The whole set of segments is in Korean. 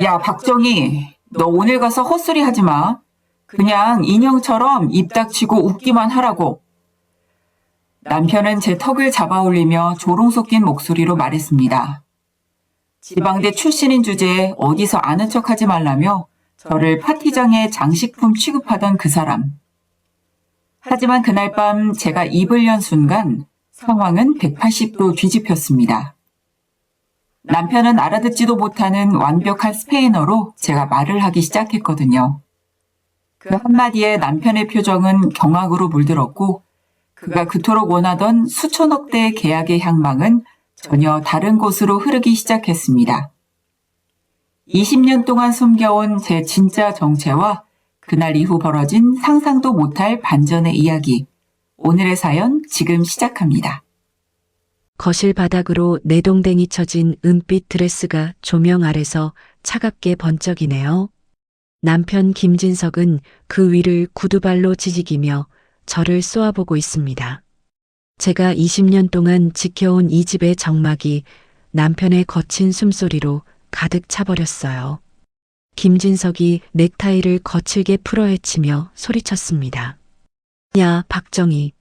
야, 박정희, 너 오늘 가서 헛소리 하지 마. 그냥 인형처럼 입 닥치고 웃기만 하라고. 남편은 제 턱을 잡아 올리며 조롱 섞인 목소리로 말했습니다. 지방대 출신인 주제에 어디서 아는 척 하지 말라며 저를 파티장에 장식품 취급하던 그 사람. 하지만 그날 밤 제가 입을 연 순간 상황은 180도 뒤집혔습니다. 남편은 알아듣지도 못하는 완벽한 스페인어로 제가 말을 하기 시작했거든요. 그 한마디에 남편의 표정은 경악으로 물들었고 그가 그토록 원하던 수천억 대의 계약의 향망은 전혀 다른 곳으로 흐르기 시작했습니다. 20년 동안 숨겨온 제 진짜 정체와 그날 이후 벌어진 상상도 못할 반전의 이야기. 오늘의 사연 지금 시작합니다. 거실 바닥으로 내동댕이 쳐진 은빛 드레스가 조명 아래서 차갑게 번쩍이네요. 남편 김진석은 그 위를 구두발로 지지기며 저를 쏘아보고 있습니다. 제가 20년 동안 지켜온 이 집의 정막이 남편의 거친 숨소리로 가득 차버렸어요. 김진석이 넥타이를 거칠게 풀어헤치며 소리쳤습니다. 야, 박정희.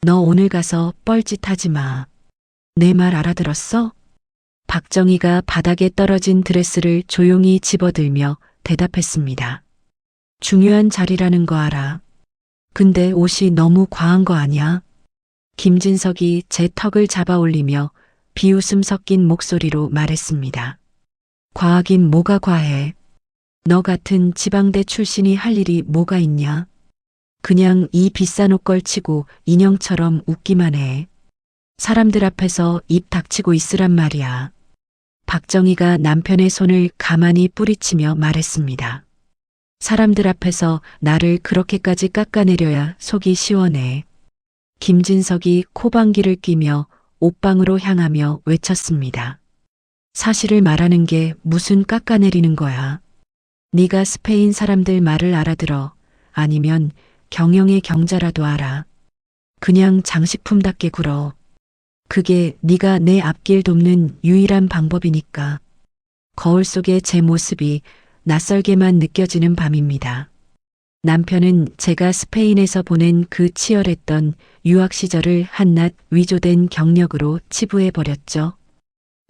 너 오늘 가서 뻘짓하지 마. 내 말 알아들었어? 박정희가 바닥에 떨어진 드레스를 조용히 집어들며 대답했습니다. 중요한 자리라는 거 알아. 근데 옷이 너무 과한 거 아니야? 김진석이 제 턱을 잡아 올리며 비웃음 섞인 목소리로 말했습니다. 과하긴 뭐가 과해. 너 같은 지방대 출신이 할 일이 뭐가 있냐? 그냥 이 비싼 옷 걸치고 인형처럼 웃기만 해. 사람들 앞에서 입 닥치고 있으란 말이야. 박정희가 남편의 손을 가만히 뿌리치며 말했습니다. 사람들 앞에서 나를 그렇게까지 깎아내려야 속이 시원해. 김진석이 코방귀를 뀌며 옷방으로 향하며 외쳤습니다. 사실을 말하는 게 무슨 깎아내리는 거야. 네가 스페인 사람들 말을 알아들어. 아니면 경영의 경자라도 알아. 그냥 장식품답게 굴어. 그게 네가 내 앞길 돕는 유일한 방법이니까. 거울 속의 제 모습이 낯설게만 느껴지는 밤입니다. 남편은 제가 스페인에서 보낸 그 치열했던 유학 시절을 한낱 위조된 경력으로 치부해버렸죠.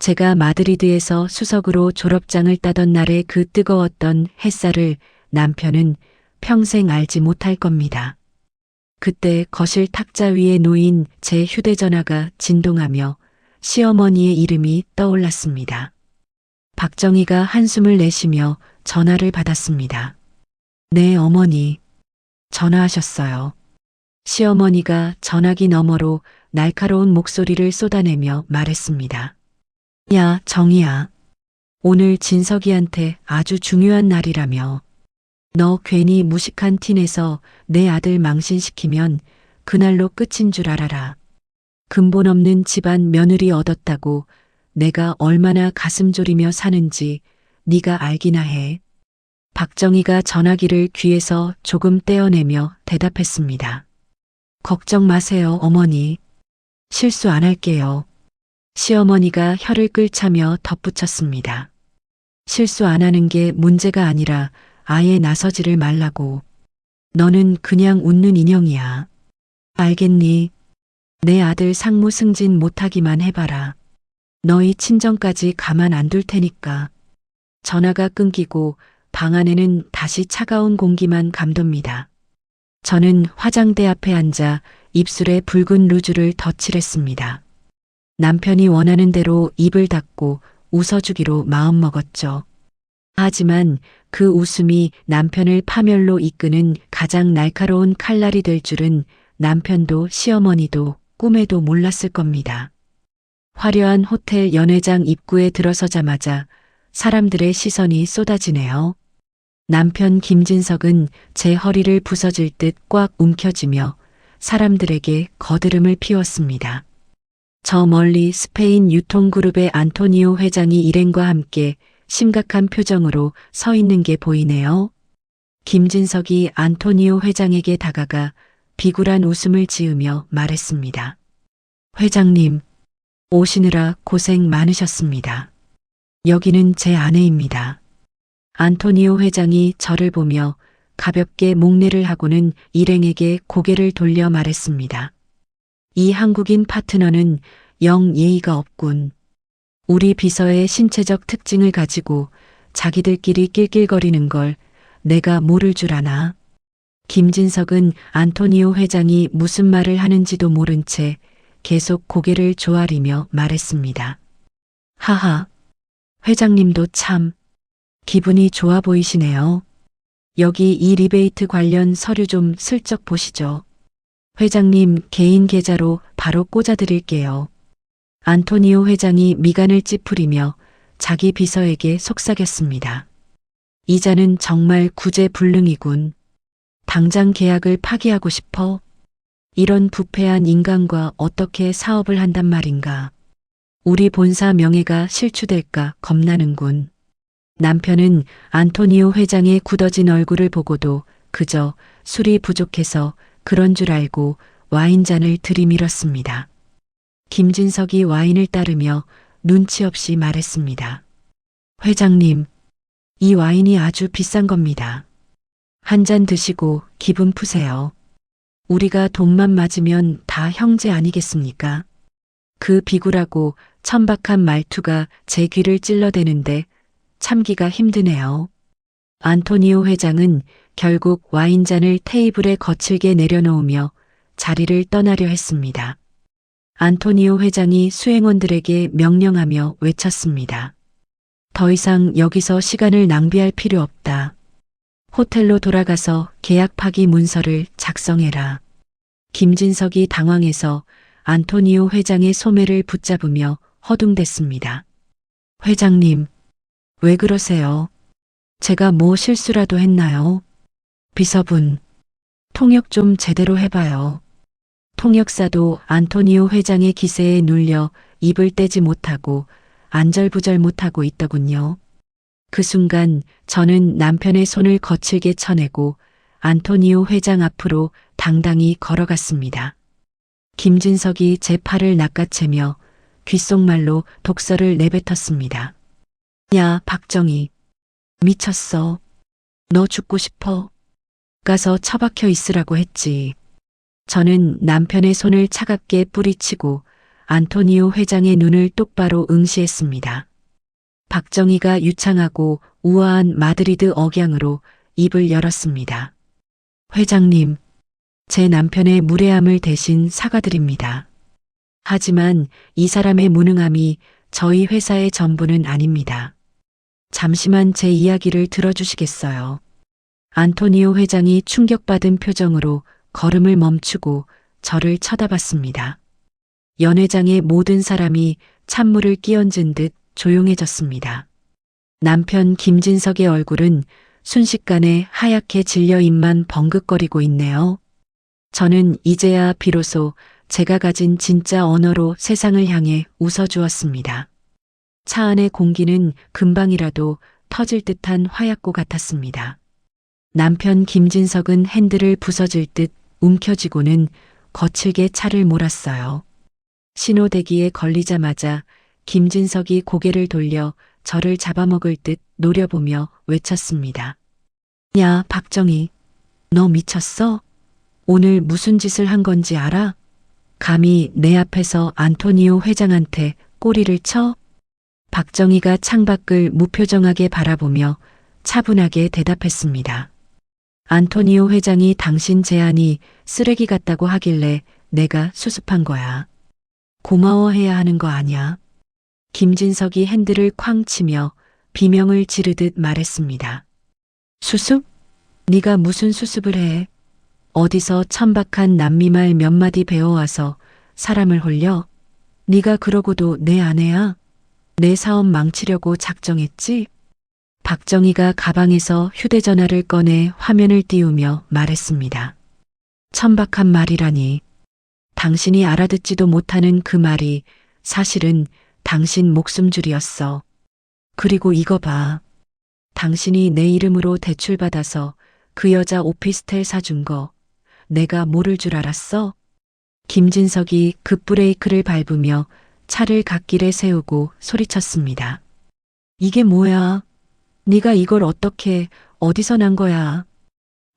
제가 마드리드에서 수석으로 졸업장을 따던 날의 그 뜨거웠던 햇살을 남편은 평생 알지 못할 겁니다. 그때 거실 탁자 위에 놓인 제 휴대전화가 진동하며 시어머니의 이름이 떠올랐습니다. 박정희가 한숨을 내쉬며 전화를 받았습니다. 네, 어머니. 전화하셨어요. 시어머니가 전화기 너머로 날카로운 목소리를 쏟아내며 말했습니다. 야, 정희야. 오늘 진석이한테 아주 중요한 날이라며. 너 괜히 무식한 티 내서 내 아들 망신시키면 그날로 끝인 줄 알아라. 근본 없는 집안 며느리 얻었다고 내가 얼마나 가슴 졸이며 사는지 네가 알기나 해. 박정희가 전화기를 귀에서 조금 떼어내며 대답했습니다. 걱정 마세요, 어머니. 실수 안 할게요. 시어머니가 혀를 끌차며 덧붙였습니다. 실수 안 하는 게 문제가 아니라 아예 나서지를 말라고. 너는 그냥 웃는 인형이야. 알겠니? 내 아들 상무 승진 못하기만 해봐라. 너희 친정까지 가만 안 둘 테니까. 전화가 끊기고 방 안에는 다시 차가운 공기만 감돕니다. 저는 화장대 앞에 앉아 입술에 붉은 루즈를 덧칠했습니다. 남편이 원하는 대로 입을 닫고 웃어주기로 마음먹었죠. 하지만 그 웃음이 남편을 파멸로 이끄는 가장 날카로운 칼날이 될 줄은 남편도 시어머니도 꿈에도 몰랐을 겁니다. 화려한 호텔 연회장 입구에 들어서자마자 사람들의 시선이 쏟아지네요. 남편 김진석은 제 허리를 부서질 듯 꽉 움켜쥐며 사람들에게 거드름을 피웠습니다. 저 멀리 스페인 유통그룹의 안토니오 회장이 일행과 함께 심각한 표정으로 서 있는 게 보이네요. 김진석이 안토니오 회장에게 다가가 비굴한 웃음을 지으며 말했습니다. 회장님, 오시느라 고생 많으셨습니다. 여기는 제 아내입니다. 안토니오 회장이 저를 보며 가볍게 목례를 하고는 일행에게 고개를 돌려 말했습니다. 이 한국인 파트너는 영 예의가 없군. 우리 비서의 신체적 특징을 가지고 자기들끼리 낄낄거리는 걸 내가 모를 줄 아나. 김진석은 안토니오 회장이 무슨 말을 하는지도 모른 채 계속 고개를 조아리며 말했습니다. 하하, 회장님도 참 기분이 좋아 보이시네요. 여기 이 리베이트 관련 서류 좀 슬쩍 보시죠. 회장님 개인 계좌로 바로 꽂아드릴게요. 안토니오 회장이 미간을 찌푸리며 자기 비서에게 속삭였습니다. 이자는 정말 구제불능이군. 당장 계약을 파기하고 싶어? 이런 부패한 인간과 어떻게 사업을 한단 말인가. 우리 본사 명예가 실추될까 겁나는군. 남편은 안토니오 회장의 굳어진 얼굴을 보고도 그저 술이 부족해서 그런 줄 알고 와인잔을 들이밀었습니다. 김진석이 와인을 따르며 눈치 없이 말했습니다. 회장님, 이 와인이 아주 비싼 겁니다. 한 잔 드시고 기분 푸세요. 우리가 돈만 맞으면 다 형제 아니겠습니까? 그 비굴하고 천박한 말투가 제 귀를 찔러대는데 참기가 힘드네요. 안토니오 회장은 결국 와인잔을 테이블에 거칠게 내려놓으며 자리를 떠나려 했습니다. 안토니오 회장이 수행원들에게 명령하며 외쳤습니다. 더 이상 여기서 시간을 낭비할 필요 없다. 호텔로 돌아가서 계약 파기 문서를 작성해라. 김진석이 당황해서 안토니오 회장의 소매를 붙잡으며 허둥댔습니다. 회장님, 왜 그러세요? 제가 뭐 실수라도 했나요? 비서분, 통역 좀 제대로 해봐요. 통역사도 안토니오 회장의 기세에 눌려 입을 떼지 못하고 안절부절 못하고 있더군요. 그 순간 저는 남편의 손을 거칠게 쳐내고 안토니오 회장 앞으로 당당히 걸어갔습니다. 김진석이 제 팔을 낚아채며 귓속말로 독설을 내뱉었습니다. 야, 박정희. 미쳤어. 너 죽고 싶어. 가서 처박혀 있으라고 했지. 저는 남편의 손을 차갑게 뿌리치고 안토니오 회장의 눈을 똑바로 응시했습니다. 박정희가 유창하고 우아한 마드리드 억양으로 입을 열었습니다. 회장님, 제 남편의 무례함을 대신 사과드립니다. 하지만 이 사람의 무능함이 저희 회사의 전부는 아닙니다. 잠시만 제 이야기를 들어주시겠어요? 안토니오 회장이 충격받은 표정으로 걸음을 멈추고 저를 쳐다봤습니다. 연회장의 모든 사람이 찬물을 끼얹은 듯 조용해졌습니다. 남편 김진석의 얼굴은 순식간에 하얗게 질려 입만 벙긋거리고 있네요. 저는 이제야 비로소 제가 가진 진짜 언어로 세상을 향해 웃어주었습니다. 차 안의 공기는 금방이라도 터질 듯한 화약고 같았습니다. 남편 김진석은 핸들을 부서질 듯 움켜쥐고는 거칠게 차를 몰았어요. 신호대기에 걸리자마자 김진석이 고개를 돌려 저를 잡아먹을 듯 노려보며 외쳤습니다. 야, 박정희, 너 미쳤어? 오늘 무슨 짓을 한 건지 알아? 감히 내 앞에서 안토니오 회장한테 꼬리를 쳐? 박정희가 창밖을 무표정하게 바라보며 차분하게 대답했습니다. 안토니오 회장이 당신 제안이 쓰레기 같다고 하길래 내가 수습한 거야. 고마워해야 하는 거 아냐? 김진석이 핸들을 쾅 치며 비명을 지르듯 말했습니다. 수습? 네가 무슨 수습을 해? 어디서 천박한 남미말 몇 마디 배워와서 사람을 홀려? 네가 그러고도 내 아내야? 내 사업 망치려고 작정했지? 박정희가 가방에서 휴대전화를 꺼내 화면을 띄우며 말했습니다. 천박한 말이라니. 당신이 알아듣지도 못하는 그 말이 사실은 당신 목숨줄이었어. 그리고 이거 봐. 당신이 내 이름으로 대출받아서 그 여자 오피스텔 사준 거 내가 모를 줄 알았어? 김진석이 급브레이크를 밟으며 차를 갓길에 세우고 소리쳤습니다. 이게 뭐야? 네가 이걸 어떻게, 어디서 난 거야?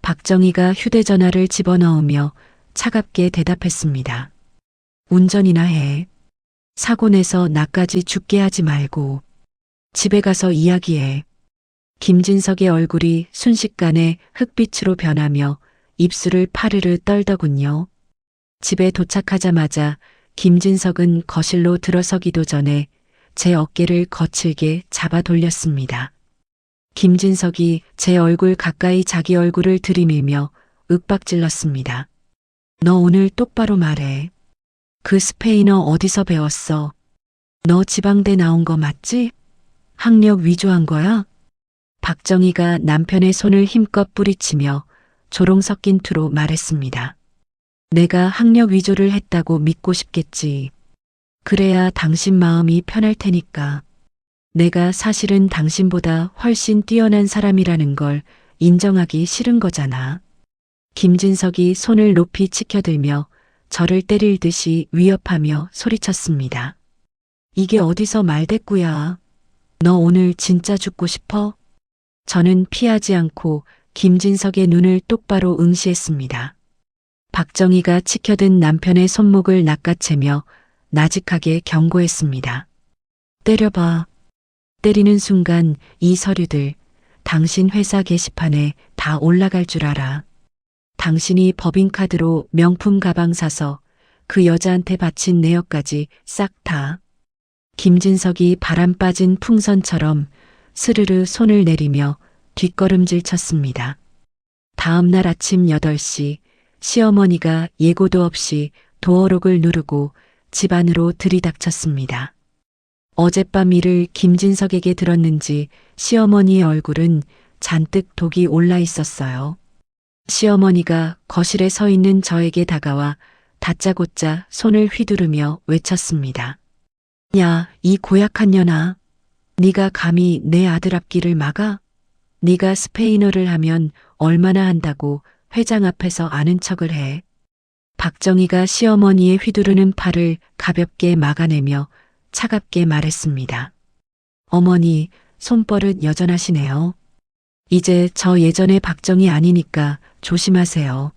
박정희가 휴대전화를 집어넣으며 차갑게 대답했습니다. 운전이나 해. 사고 내서 나까지 죽게 하지 말고. 집에 가서 이야기해. 김진석의 얼굴이 순식간에 흑빛으로 변하며 입술을 파르르 떨더군요. 집에 도착하자마자 김진석은 거실로 들어서기도 전에 제 어깨를 거칠게 잡아 돌렸습니다. 김진석이 제 얼굴 가까이 자기 얼굴을 들이밀며 윽박질렀습니다. 너 오늘 똑바로 말해. 그 스페인어 어디서 배웠어? 너 지방대 나온 거 맞지? 학력 위조한 거야? 박정희가 남편의 손을 힘껏 뿌리치며 조롱 섞인 투로 말했습니다. 내가 학력 위조를 했다고 믿고 싶겠지. 그래야 당신 마음이 편할 테니까. 내가 사실은 당신보다 훨씬 뛰어난 사람이라는 걸 인정하기 싫은 거잖아. 김진석이 손을 높이 치켜들며 저를 때릴 듯이 위협하며 소리쳤습니다. 이게 어디서 말대꾸야. 너 오늘 진짜 죽고 싶어? 저는 피하지 않고 김진석의 눈을 똑바로 응시했습니다. 박정희가 치켜든 남편의 손목을 낚아채며 나직하게 경고했습니다. 때려봐. 때리는 순간 이 서류들 당신 회사 게시판에 다 올라갈 줄 알아. 당신이 법인카드로 명품 가방 사서 그 여자한테 바친 내역까지 싹 다. 김진석이 바람 빠진 풍선처럼 스르르 손을 내리며 뒷걸음질 쳤습니다. 다음 날 아침 8시 시어머니가 예고도 없이 도어록을 누르고 집 안으로 들이닥쳤습니다. 어젯밤 일을 김진석에게 들었는지 시어머니의 얼굴은 잔뜩 독이 올라 있었어요. 시어머니가 거실에 서 있는 저에게 다가와 다짜고짜 손을 휘두르며 외쳤습니다. 야, 이 고약한 년아. 네가 감히 내 아들 앞길을 막아? 네가 스페인어를 하면 얼마나 한다고 회장 앞에서 아는 척을 해. 박정희가 시어머니의 휘두르는 팔을 가볍게 막아내며 차갑게 말했습니다. 어머니, 손버릇 여전하시네요. 이제 저 예전의 박정희 아니니까 조심하세요.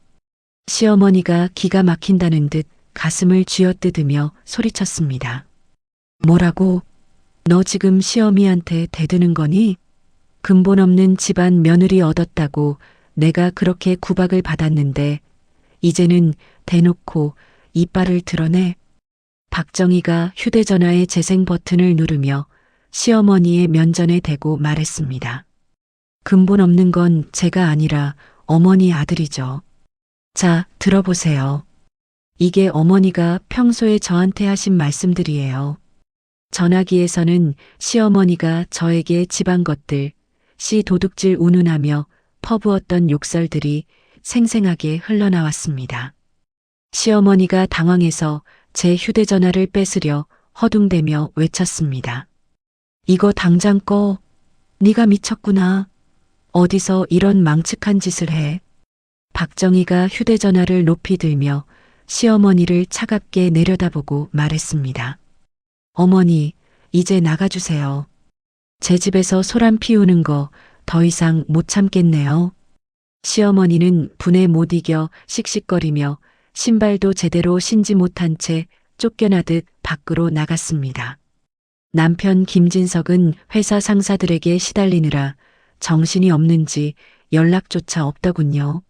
시어머니가 기가 막힌다는 듯 가슴을 쥐어뜯으며 소리쳤습니다. 뭐라고? 너 지금 시어미한테 대드는 거니? 근본 없는 집안 며느리 얻었다고 내가 그렇게 구박을 받았는데 이제는 대놓고 이빨을 드러내. 박정희가 휴대전화의 재생 버튼을 누르며 시어머니의 면전에 대고 말했습니다. 근본 없는 건 제가 아니라 어머니 아들이죠. 자, 들어보세요. 이게 어머니가 평소에 저한테 하신 말씀들이에요. 전화기에서는 시어머니가 저에게 집안 것들, 씨 도둑질 운운하며 퍼부었던 욕설들이 생생하게 흘러나왔습니다. 시어머니가 당황해서 제 휴대전화를 뺏으려 허둥대며 외쳤습니다. 이거 당장 꺼. 네가 미쳤구나. 어디서 이런 망측한 짓을 해. 박정희가 휴대전화를 높이 들며 시어머니를 차갑게 내려다보고 말했습니다. 어머니, 이제 나가주세요. 제 집에서 소란 피우는 거 더 이상 못 참겠네요. 시어머니는 분에 못 이겨 씩씩거리며 신발도 제대로 신지 못한 채 쫓겨나듯 밖으로 나갔습니다. 남편 김진석은 회사 상사들에게 시달리느라 정신이 없는지 연락조차 없더군요.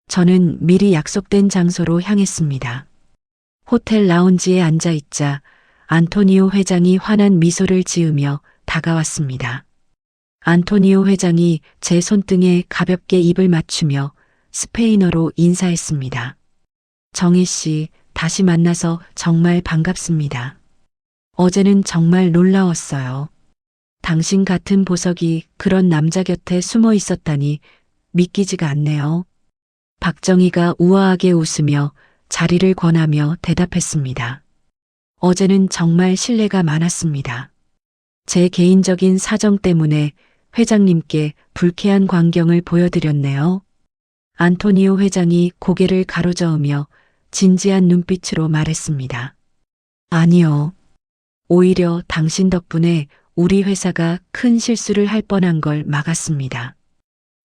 저는 미리 약속된 장소로 향했습니다. 호텔 라운지에 앉아있자 안토니오 회장이 환한 미소를 지으며 다가왔습니다. 안토니오 회장이 제 손등에 가볍게 입을 맞추며 스페인어로 인사했습니다. 정희 씨, 다시 만나서 정말 반갑습니다. 어제는 정말 놀라웠어요. 당신 같은 보석이 그런 남자 곁에 숨어 있었다니 믿기지가 않네요. 박정희가 우아하게 웃으며 자리를 권하며 대답했습니다. 어제는 정말 신뢰가 많았습니다. 제 개인적인 사정 때문에 회장님께 불쾌한 광경을 보여드렸네요. 안토니오 회장이 고개를 가로저으며 진지한 눈빛으로 말했습니다. 아니요. 오히려 당신 덕분에 우리 회사가 큰 실수를 할 뻔한 걸 막았습니다.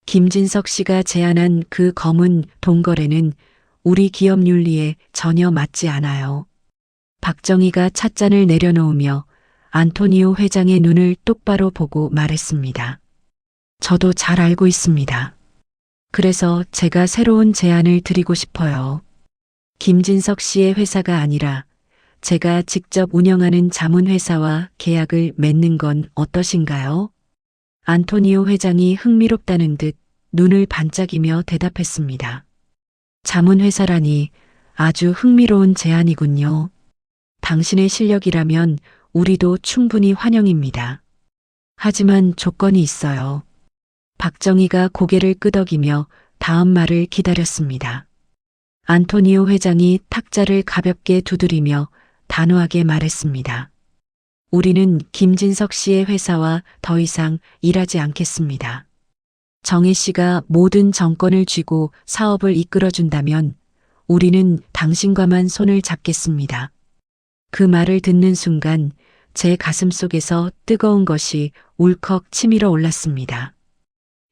김진석 씨가 제안한 그 검은 돈거래는 우리 기업 윤리에 전혀 맞지 않아요. 박정희가 찻잔을 내려놓으며 안토니오 회장의 눈을 똑바로 보고 말했습니다. 저도 잘 알고 있습니다. 그래서 제가 새로운 제안을 드리고 싶어요. 김진석 씨의 회사가 아니라 제가 직접 운영하는 자문회사와 계약을 맺는 건 어떠신가요? 안토니오 회장이 흥미롭다는 듯 눈을 반짝이며 대답했습니다. 자문회사라니 아주 흥미로운 제안이군요. 당신의 실력이라면 우리도 충분히 환영입니다. 하지만 조건이 있어요. 박정희가 고개를 끄덕이며 다음 말을 기다렸습니다. 안토니오 회장이 탁자를 가볍게 두드리며 단호하게 말했습니다. 우리는 김진석 씨의 회사와 더 이상 일하지 않겠습니다. 정희 씨가 모든 정권을 쥐고 사업을 이끌어준다면 우리는 당신과만 손을 잡겠습니다. 그 말을 듣는 순간 제 가슴 속에서 뜨거운 것이 울컥 치밀어 올랐습니다.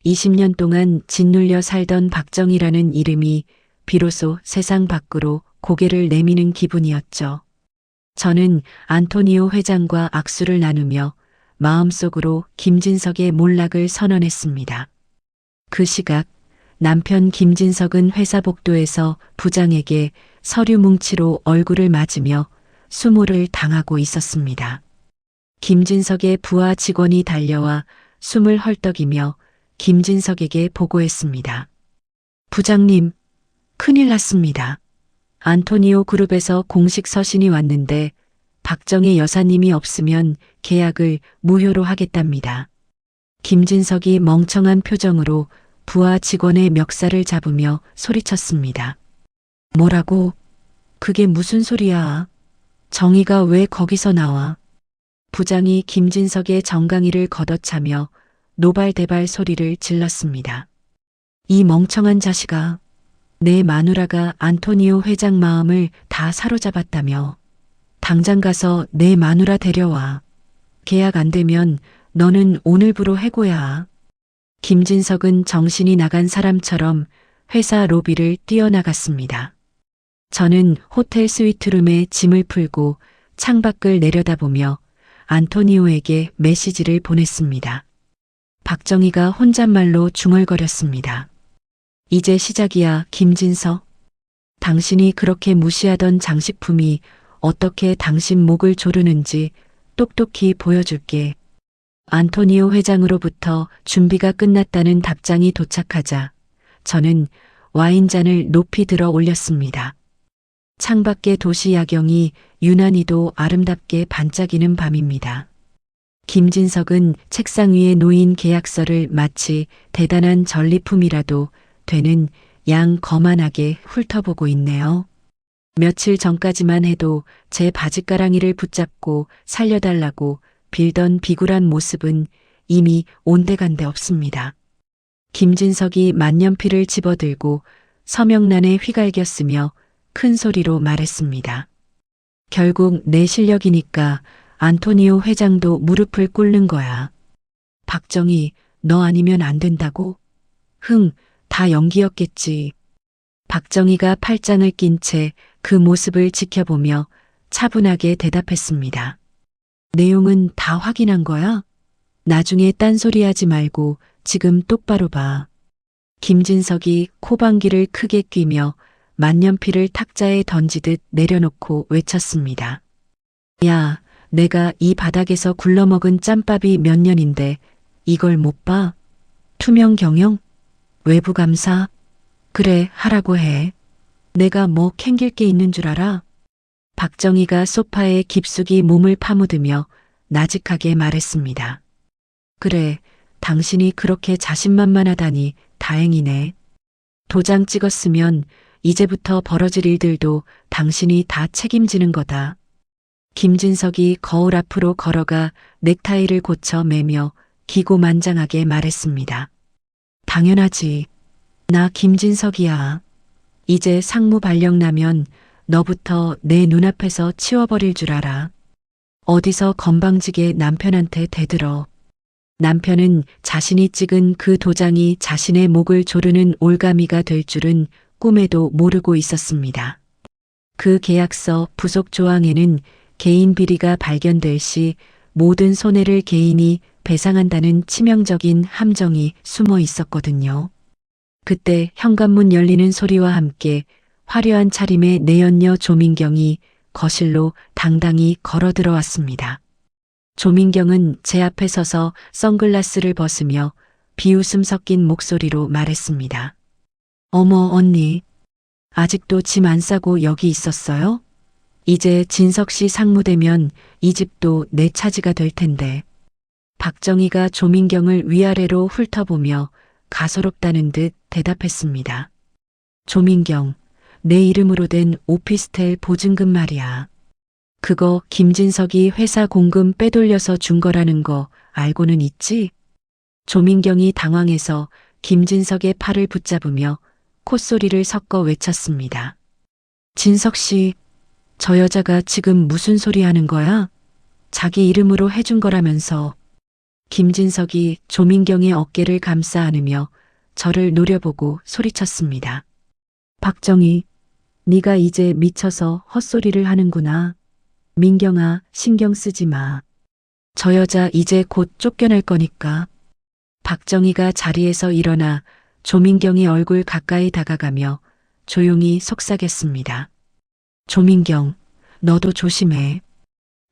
20년 동안 짓눌려 살던 박정희라는 이름이 비로소 세상 밖으로 고개를 내미는 기분이었죠. 저는 안토니오 회장과 악수를 나누며 마음속으로 김진석의 몰락을 선언했습니다. 그 시각 남편 김진석은 회사 복도에서 부장에게 서류 뭉치로 얼굴을 맞으며 수모를 당하고 있었습니다. 김진석의 부하 직원이 달려와 숨을 헐떡이며 김진석에게 보고했습니다. 부장님, 큰일 났습니다. 안토니오 그룹에서 공식 서신이 왔는데 박정희 여사님이 없으면 계약을 무효로 하겠답니다. 김진석이 멍청한 표정으로 부하 직원의 멱살을 잡으며 소리쳤습니다. 뭐라고? 그게 무슨 소리야? 정희가 왜 거기서 나와? 부장이 김진석의 정강이를 걷어차며 노발대발 소리를 질렀습니다. 이 멍청한 자식아, 내 마누라가 안토니오 회장 마음을 다 사로잡았다며. 당장 가서 내 마누라 데려와. 계약 안 되면 너는 오늘부로 해고야. 김진석은 정신이 나간 사람처럼 회사 로비를 뛰어나갔습니다. 저는 호텔 스위트룸에 짐을 풀고 창밖을 내려다보며 안토니오에게 메시지를 보냈습니다. 박정희가 혼잣말로 중얼거렸습니다. 이제 시작이야, 김진석. 당신이 그렇게 무시하던 장식품이 어떻게 당신 목을 조르는지 똑똑히 보여줄게. 안토니오 회장으로부터 준비가 끝났다는 답장이 도착하자 저는 와인잔을 높이 들어 올렸습니다. 창밖의 도시 야경이 유난히도 아름답게 반짝이는 밤입니다. 김진석은 책상 위에 놓인 계약서를 마치 대단한 전리품이라도 되는 양 거만하게 훑어보고 있네요. 며칠 전까지만 해도 제 바짓가랑이를 붙잡고 살려달라고 빌던 비굴한 모습은 이미 온데간데 없습니다. 김진석이 만년필을 집어들고 서명란에 휘갈겼으며 큰 소리로 말했습니다. 결국 내 실력이니까 안토니오 회장도 무릎을 꿇는 거야. 박정희, 너 아니면 안 된다고? 다 연기였겠지. 박정희가 팔짱을 낀 채 그 모습을 지켜보며 차분하게 대답했습니다. 내용은 다 확인한 거야? 나중에 딴소리하지 말고 지금 똑바로 봐. 김진석이 코방귀를 크게 뀌며 만년필을 탁자에 던지듯 내려놓고 외쳤습니다. 야, 내가 이 바닥에서 굴러먹은 짬밥이 몇 년인데 이걸 못 봐? 투명 경영? 외부 감사? 그래, 하라고 해. 내가 뭐 캥길 게 있는 줄 알아? 박정희가 소파에 깊숙이 몸을 파묻으며 나직하게 말했습니다. 그래, 당신이 그렇게 자신만만하다니 다행이네. 도장 찍었으면 이제부터 벌어질 일들도 당신이 다 책임지는 거다. 김진석이 거울 앞으로 걸어가 넥타이를 고쳐 매며 기고만장하게 말했습니다. 당연하지. 나 김진석이야. 이제 상무 발령 나면 너부터 내 눈앞에서 치워버릴 줄 알아. 어디서 건방지게 남편한테 대들어. 남편은 자신이 찍은 그 도장이 자신의 목을 조르는 올가미가 될 줄은 꿈에도 모르고 있었습니다. 그 계약서 부속 조항에는 개인 비리가 발견될 시 모든 손해를 개인이 배상한다는 치명적인 함정이 숨어 있었거든요. 그때 현관문 열리는 소리와 함께 화려한 차림의 내연녀 조민경이 거실로 당당히 걸어 들어왔습니다. 조민경은 제 앞에 서서 선글라스를 벗으며 비웃음 섞인 목소리로 말했습니다. 어머, 언니. 아직도 짐 안 싸고 여기 있었어요? 이제 진석 씨 상무되면 이 집도 내 차지가 될 텐데. 박정희가 조민경을 위아래로 훑어보며 가소롭다는 듯 대답했습니다. 조민경, 내 이름으로 된 오피스텔 보증금 말이야. 그거 김진석이 회사 공금 빼돌려서 준 거라는 거 알고는 있지? 조민경이 당황해서 김진석의 팔을 붙잡으며 콧소리를 섞어 외쳤습니다. 진석 씨, 저 여자가 지금 무슨 소리 하는 거야? 자기 이름으로 해준 거라면서. 김진석이 조민경의 어깨를 감싸 안으며 저를 노려보고 소리쳤습니다. 박정희, 네가 이제 미쳐서 헛소리를 하는구나. 민경아, 신경 쓰지 마. 저 여자 이제 곧 쫓겨날 거니까. 박정희가 자리에서 일어나 조민경의 얼굴 가까이 다가가며 조용히 속삭였습니다. 조민경, 너도 조심해.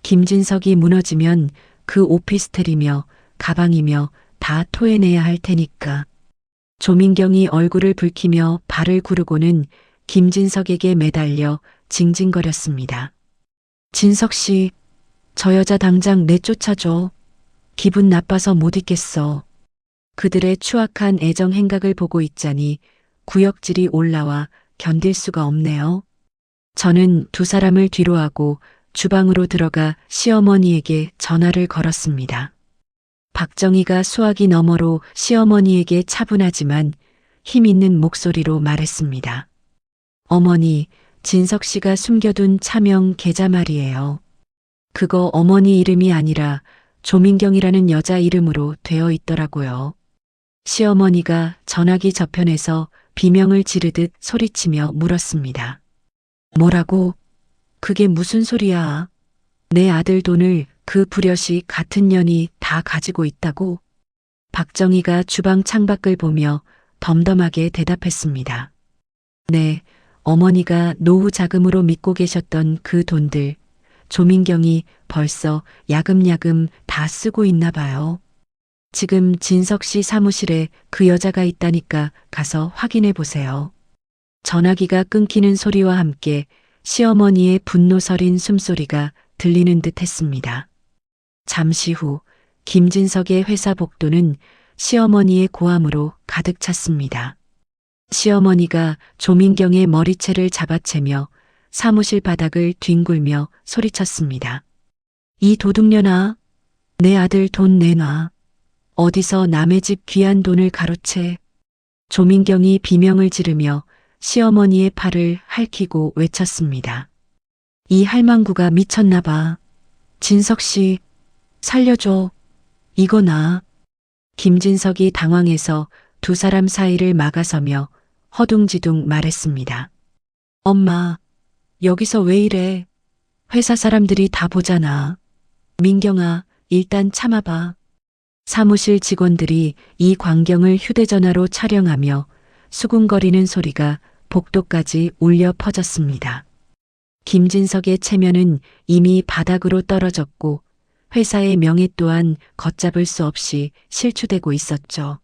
김진석이 무너지면 그 오피스텔이며 가방이며 다 토해내야 할 테니까. 조민경이 얼굴을 붉히며 발을 구르고는 김진석에게 매달려 징징거렸습니다. 진석 씨, 저 여자 당장 내쫓아줘. 기분 나빠서 못 있겠어. 그들의 추악한 애정 행각을 보고 있자니 구역질이 올라와 견딜 수가 없네요. 저는 두 사람을 뒤로하고 주방으로 들어가 시어머니에게 전화를 걸었습니다. 박정희가 수화기 너머로 시어머니에게 차분하지만 힘 있는 목소리로 말했습니다. 어머니, 진석 씨가 숨겨둔 차명 계좌 말이에요. 그거 어머니 이름이 아니라 조민경이라는 여자 이름으로 되어 있더라고요. 시어머니가 전화기 저편에서 비명을 지르듯 소리치며 물었습니다. 뭐라고? 그게 무슨 소리야? 내 아들 돈을 그 불효시 같은 년이 다 가지고 있다고? 박정희가 주방 창밖을 보며 덤덤하게 대답했습니다. 네, 어머니가 노후 자금으로 믿고 계셨던 그 돈들, 조민경이 벌써 야금야금 다 쓰고 있나 봐요. 지금 진석 씨 사무실에 그 여자가 있다니까 가서 확인해 보세요. 전화기가 끊기는 소리와 함께 시어머니의 분노 서린 숨소리가 들리는 듯 했습니다. 잠시 후 김진석의 회사 복도는 시어머니의 고함으로 가득 찼습니다. 시어머니가 조민경의 머리채를 잡아채며 사무실 바닥을 뒹굴며 소리쳤습니다. 이 도둑년아, 내 아들 돈 내놔. 어디서 남의 집 귀한 돈을 가로채. 조민경이 비명을 지르며 시어머니의 팔을 핥히고 외쳤습니다. 이 할망구가 미쳤나 봐. 진석 씨, 살려줘. 이거 나. 김진석이 당황해서 두 사람 사이를 막아서며 허둥지둥 말했습니다. 엄마, 여기서 왜 이래? 회사 사람들이 다 보잖아. 민경아, 일단 참아봐. 사무실 직원들이 이 광경을 휴대전화로 촬영하며 수군거리는 소리가 복도까지 울려 퍼졌습니다. 김진석의 체면은 이미 바닥으로 떨어졌고 회사의 명예 또한 걷잡을 수 없이 실추되고 있었죠.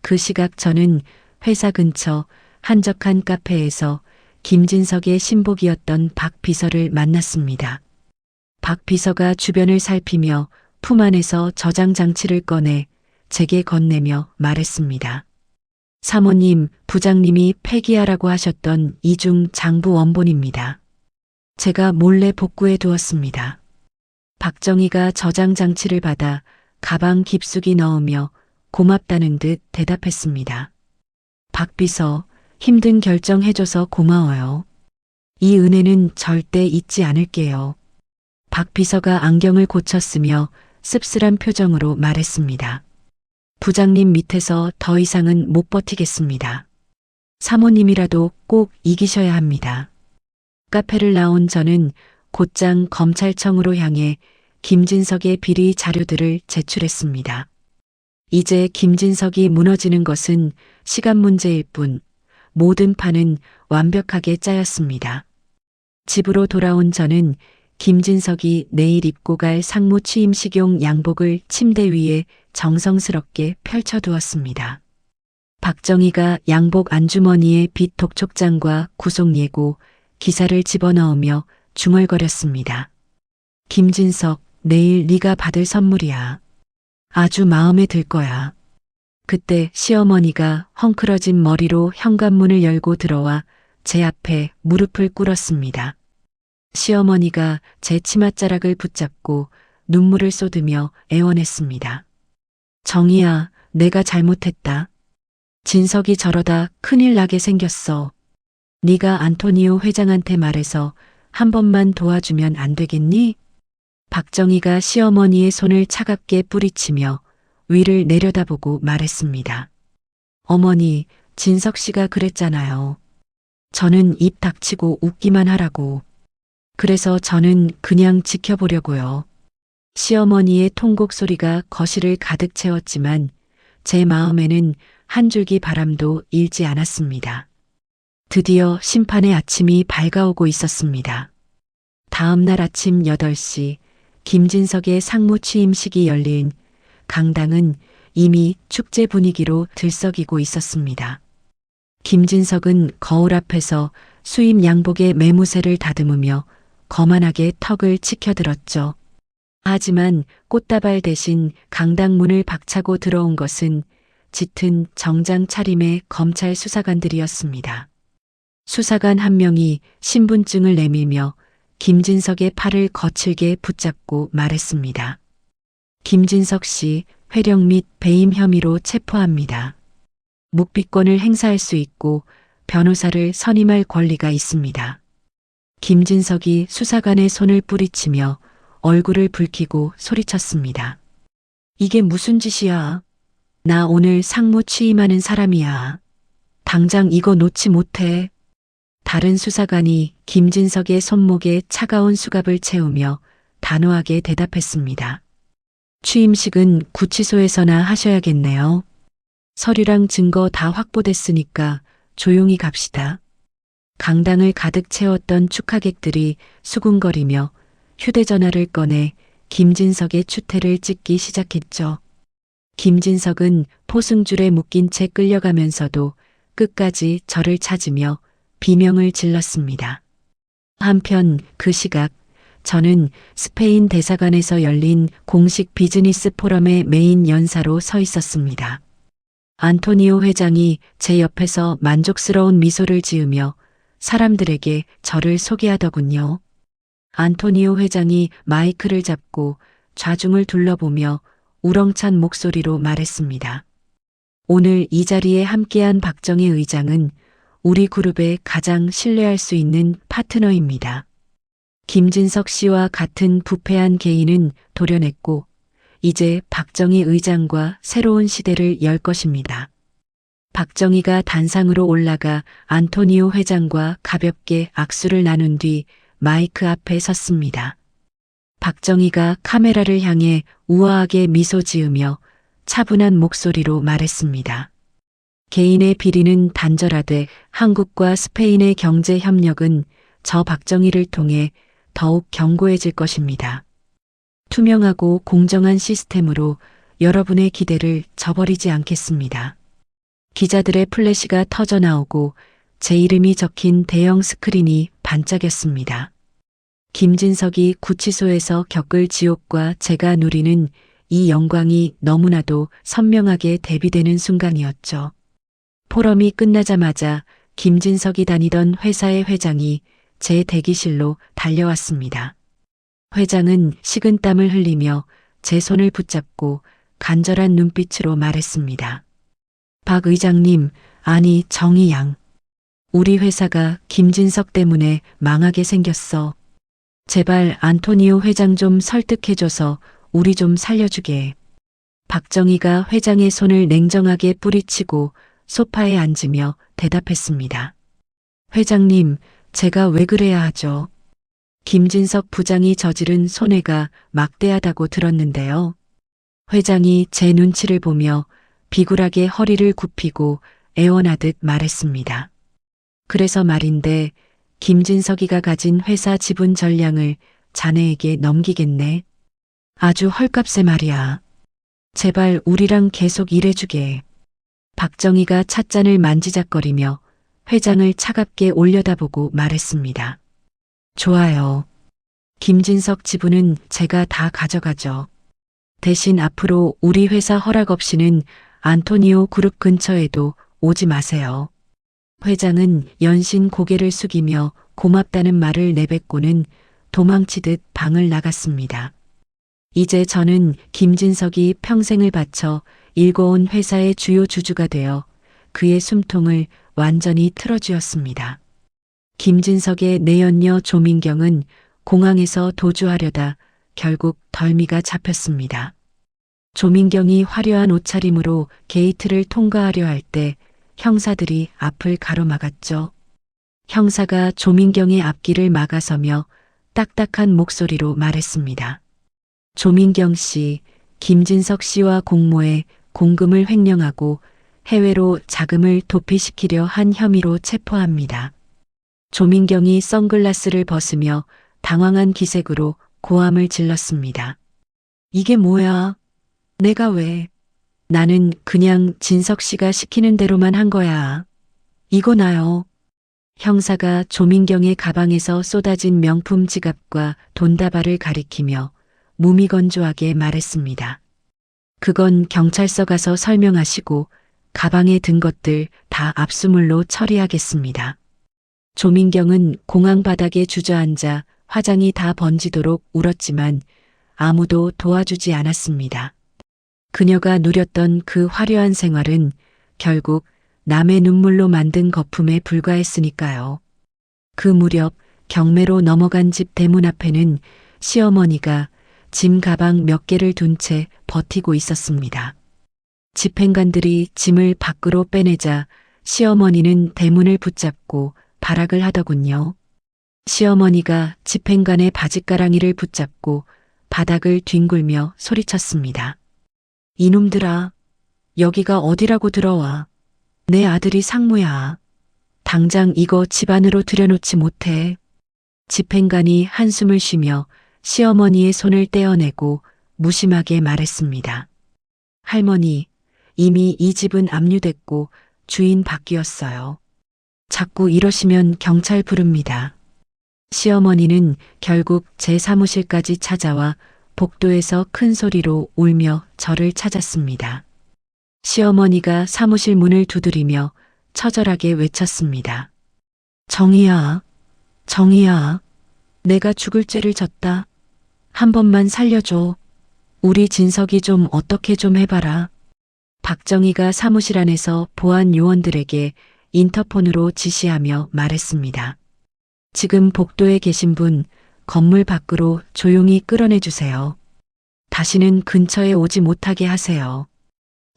그 시각 저는 회사 근처 한적한 카페에서 김진석의 신복이었던 박 비서를 만났습니다. 박 비서가 주변을 살피며 품 안에서 저장 장치를 꺼내 제게 건네며 말했습니다. 사모님, 부장님이 폐기하라고 하셨던 이중 장부 원본입니다. 제가 몰래 복구해 두었습니다. 박정희가 저장 장치를 받아 가방 깊숙이 넣으며 고맙다는 듯 대답했습니다. 박 비서, 힘든 결정 해줘서 고마워요. 이 은혜는 절대 잊지 않을게요. 박 비서가 안경을 고쳤으며 씁쓸한 표정으로 말했습니다. 부장님 밑에서 더 이상은 못 버티겠습니다. 사모님이라도 꼭 이기셔야 합니다. 카페를 나온 저는 곧장 검찰청으로 향해 김진석의 비리 자료들을 제출했습니다. 이제 김진석이 무너지는 것은 시간 문제일 뿐 모든 판은 완벽하게 짜였습니다. 집으로 돌아온 저는 김진석이 내일 입고 갈 상무 취임식용 양복을 침대 위에 정성스럽게 펼쳐두었습니다. 박정희가 양복 안주머니에 빚 독촉장과 구속예고, 기사를 집어넣으며 중얼거렸습니다. 김진석, 내일 네가 받을 선물이야. 아주 마음에 들 거야. 그때 시어머니가 헝클어진 머리로 현관문을 열고 들어와 제 앞에 무릎을 꿇었습니다. 시어머니가 제 치맛자락을 붙잡고 눈물을 쏟으며 애원했습니다. 정희야, 내가 잘못했다. 진석이 저러다 큰일 나게 생겼어. 네가 안토니오 회장한테 말해서 한 번만 도와주면 안 되겠니? 박정희가 시어머니의 손을 차갑게 뿌리치며 위를 내려다보고 말했습니다. 어머니, 진석 씨가 그랬잖아요. 저는 입 닥치고 웃기만 하라고. 그래서 저는 그냥 지켜보려고요. 시어머니의 통곡 소리가 거실을 가득 채웠지만 제 마음에는 한 줄기 바람도 일지 않았습니다. 드디어 심판의 아침이 밝아오고 있었습니다. 다음 날 아침 8시 김진석의 상무 취임식이 열린 강당은 이미 축제 분위기로 들썩이고 있었습니다. 김진석은 거울 앞에서 수입 양복의 매무새를 다듬으며 거만하게 턱을 치켜들었죠. 하지만 꽃다발 대신 강당문을 박차고 들어온 것은 짙은 정장 차림의 검찰 수사관들이었습니다. 수사관 한 명이 신분증을 내밀며 김진석의 팔을 거칠게 붙잡고 말했습니다. 김진석 씨 회령 및 배임 혐의로 체포합니다. 묵비권을 행사할 수 있고 변호사를 선임할 권리가 있습니다. 김진석이 수사관의 손을 뿌리치며 얼굴을 붉히고 소리쳤습니다. 이게 무슨 짓이야? 나 오늘 상무 취임하는 사람이야. 당장 이거 놓지 못해. 다른 수사관이 김진석의 손목에 차가운 수갑을 채우며 단호하게 대답했습니다. 취임식은 구치소에서나 하셔야겠네요. 서류랑 증거 다 확보됐으니까 조용히 갑시다. 강당을 가득 채웠던 축하객들이 수군거리며 휴대전화를 꺼내 김진석의 추태를 찍기 시작했죠. 김진석은 포승줄에 묶인 채 끌려가면서도 끝까지 저를 찾으며 비명을 질렀습니다. 한편 그 시각 저는 스페인 대사관에서 열린 공식 비즈니스 포럼의 메인 연사로 서 있었습니다. 안토니오 회장이 제 옆에서 만족스러운 미소를 지으며 사람들에게 저를 소개하더군요. 안토니오 회장이 마이크를 잡고 좌중을 둘러보며 우렁찬 목소리로 말했습니다. 오늘 이 자리에 함께한 박정희 의장은 우리 그룹의 가장 신뢰할 수 있는 파트너입니다. 김진석 씨와 같은 부패한 개인은 도려냈고 이제 박정희 의장과 새로운 시대를 열 것입니다. 박정희가 단상으로 올라가 안토니오 회장과 가볍게 악수를 나눈 뒤 마이크 앞에 섰습니다. 박정희가 카메라를 향해 우아하게 미소 지으며 차분한 목소리로 말했습니다. 개인의 비리는 단절하되 한국과 스페인의 경제 협력은 저 박정희를 통해 더욱 견고해질 것입니다. 투명하고 공정한 시스템으로 여러분의 기대를 저버리지 않겠습니다. 기자들의 플래시가 터져 나오고 제 이름이 적힌 대형 스크린이 반짝였습니다. 김진석이 구치소에서 겪을 지옥과 제가 누리는 이 영광이 너무나도 선명하게 대비되는 순간이었죠. 포럼이 끝나자마자 김진석이 다니던 회사의 회장이 제 대기실로 달려왔습니다. 회장은 식은땀을 흘리며 제 손을 붙잡고 간절한 눈빛으로 말했습니다. 박 의장님, 아니 정희 양. 우리 회사가 김진석 때문에 망하게 생겼어. 제발 안토니오 회장 좀 설득해줘서 우리 좀 살려주게. 박정희가 회장의 손을 냉정하게 뿌리치고 소파에 앉으며 대답했습니다. 회장님, 제가 왜 그래야 하죠? 김진석 부장이 저지른 손해가 막대하다고 들었는데요. 회장이 제 눈치를 보며 비굴하게 허리를 굽히고 애원하듯 말했습니다. 그래서 말인데 김진석이가 가진 회사 지분 전량을 자네에게 넘기겠네. 아주 헐값에 말이야. 제발 우리랑 계속 일해주게. 박정희가 찻잔을 만지작거리며 회장을 차갑게 올려다보고 말했습니다. 좋아요. 김진석 지분은 제가 다 가져가죠. 대신 앞으로 우리 회사 허락 없이는 안토니오 그룹 근처에도 오지 마세요. 회장은 연신 고개를 숙이며 고맙다는 말을 내뱉고는 도망치듯 방을 나갔습니다. 이제 저는 김진석이 평생을 바쳐 일궈온 회사의 주요 주주가 되어 그의 숨통을 완전히 틀어쥐었습니다. 김진석의 내연녀 조민경은 공항에서 도주하려다 결국 덜미가 잡혔습니다. 조민경이 화려한 옷차림으로 게이트를 통과하려 할 때 형사들이 앞을 가로막았죠. 형사가 조민경의 앞길을 막아서며 딱딱한 목소리로 말했습니다. 조민경 씨, 김진석 씨와 공모해 공금을 횡령하고 해외로 자금을 도피시키려 한 혐의로 체포합니다. 조민경이 선글라스를 벗으며 당황한 기색으로 고함을 질렀습니다. 이게 뭐야? 내가 왜? 나는 그냥 진석 씨가 시키는 대로만 한 거야. 이거 나요. 형사가 조민경의 가방에서 쏟아진 명품 지갑과 돈다발을 가리키며 무미건조하게 말했습니다. 그건 경찰서 가서 설명하시고 가방에 든 것들 다 압수물로 처리하겠습니다. 조민경은 공항 바닥에 주저앉아 화장이 다 번지도록 울었지만 아무도 도와주지 않았습니다. 그녀가 누렸던 그 화려한 생활은 결국 남의 눈물로 만든 거품에 불과했으니까요. 그 무렵 경매로 넘어간 집 대문 앞에는 시어머니가 짐 가방 몇 개를 둔 채 버티고 있었습니다. 집행관들이 짐을 밖으로 빼내자 시어머니는 대문을 붙잡고 발악을 하더군요. 시어머니가 집행관의 바짓가랑이를 붙잡고 바닥을 뒹굴며 소리쳤습니다. 이놈들아, 여기가 어디라고 들어와. 내 아들이 상무야. 당장 이거 집 안으로 들여놓지 못해. 집행관이 한숨을 쉬며 시어머니의 손을 떼어내고 무심하게 말했습니다. 할머니, 이미 이 집은 압류됐고 주인 바뀌었어요. 자꾸 이러시면 경찰 부릅니다. 시어머니는 결국 제 사무실까지 찾아와 복도에서 큰 소리로 울며 저를 찾았습니다. 시어머니가 사무실 문을 두드리며 처절하게 외쳤습니다. 정희야, 정희야, 내가 죽을 죄를 졌다. 한 번만 살려줘. 우리 진석이 좀 어떻게 좀 해봐라. 박정희가 사무실 안에서 보안 요원들에게 인터폰으로 지시하며 말했습니다. 지금 복도에 계신 분 건물 밖으로 조용히 끌어내주세요. 다시는 근처에 오지 못하게 하세요.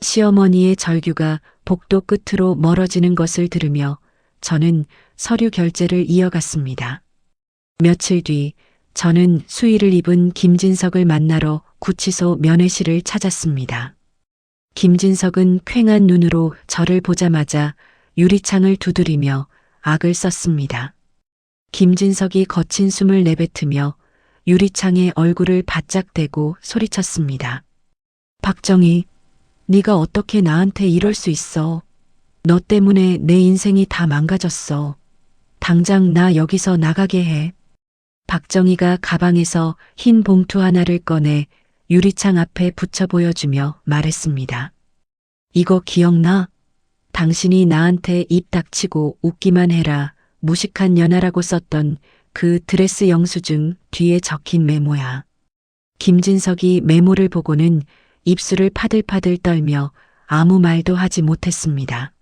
시어머니의 절규가 복도 끝으로 멀어지는 것을 들으며 저는 서류 결제를 이어갔습니다. 며칠 뒤 저는 수의를 입은 김진석을 만나러 구치소 면회실을 찾았습니다. 김진석은 퀭한 눈으로 저를 보자마자 유리창을 두드리며 악을 썼습니다. 김진석이 거친 숨을 내뱉으며 유리창에 얼굴을 바짝 대고 소리쳤습니다. 박정희, 네가 어떻게 나한테 이럴 수 있어. 너 때문에 내 인생이 다 망가졌어. 당장 나 여기서 나가게 해. 박정희가 가방에서 흰 봉투 하나를 꺼내 유리창 앞에 붙여 보여주며 말했습니다. 이거 기억나? 당신이 나한테 입 닥치고 웃기만 해라. 무식한 연하라고 썼던 그 드레스 영수증 뒤에 적힌 메모야. 김진석이 메모를 보고는 입술을 파들파들 떨며 아무 말도 하지 못했습니다.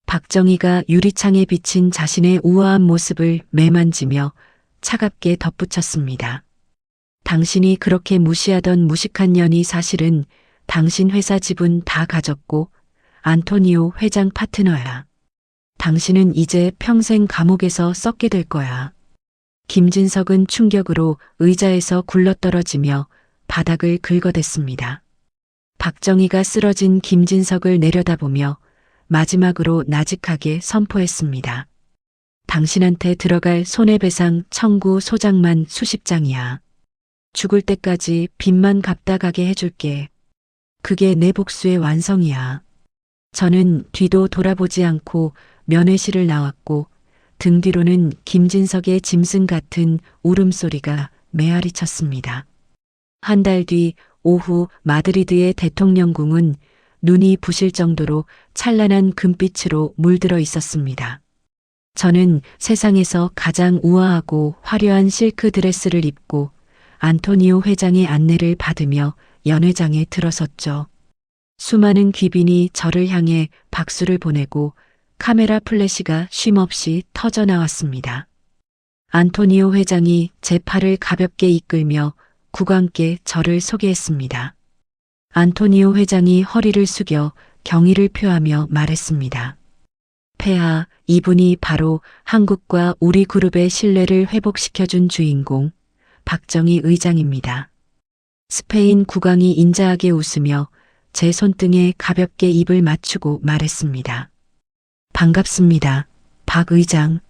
박정희가 유리창에 비친 자신의 우아한 모습을 매만지며 차갑게 덧붙였습니다. 당신이 그렇게 무시하던 무식한 년이 사실은 당신 회사 지분 다 가졌고 안토니오 회장 파트너야. 당신은 이제 평생 감옥에서 썩게 될 거야. 김진석은 충격으로 의자에서 굴러떨어지며 바닥을 긁어댔습니다. 박정희가 쓰러진 김진석을 내려다보며 마지막으로 나직하게 선포했습니다. 당신한테 들어갈 손해배상 청구 소장만 수십 장이야. 죽을 때까지 빚만 갚다 가게 해줄게. 그게 내 복수의 완성이야. 저는 뒤도 돌아보지 않고 면회실을 나왔고 등 뒤로는 김진석의 짐승 같은 울음소리가 메아리 쳤습니다. 한 달 뒤 오후 마드리드의 대통령궁은 눈이 부실 정도로 찬란한 금빛으로 물들어 있었습니다. 저는 세상에서 가장 우아하고 화려한 실크 드레스를 입고 안토니오 회장의 안내를 받으며 연회장에 들어섰죠. 수많은 귀빈이 저를 향해 박수를 보내고 카메라 플래시가 쉼없이 터져 나왔습니다. 안토니오 회장이 제 팔을 가볍게 이끌며 국왕께 저를 소개했습니다. 안토니오 회장이 허리를 숙여 경의를 표하며 말했습니다. 폐하, 이분이 바로 한국과 우리 그룹의 신뢰를 회복시켜준 주인공, 박정희 의장입니다. 스페인 국왕이 인자하게 웃으며 제 손등에 가볍게 입을 맞추고 말했습니다. 반갑습니다, 박 의장.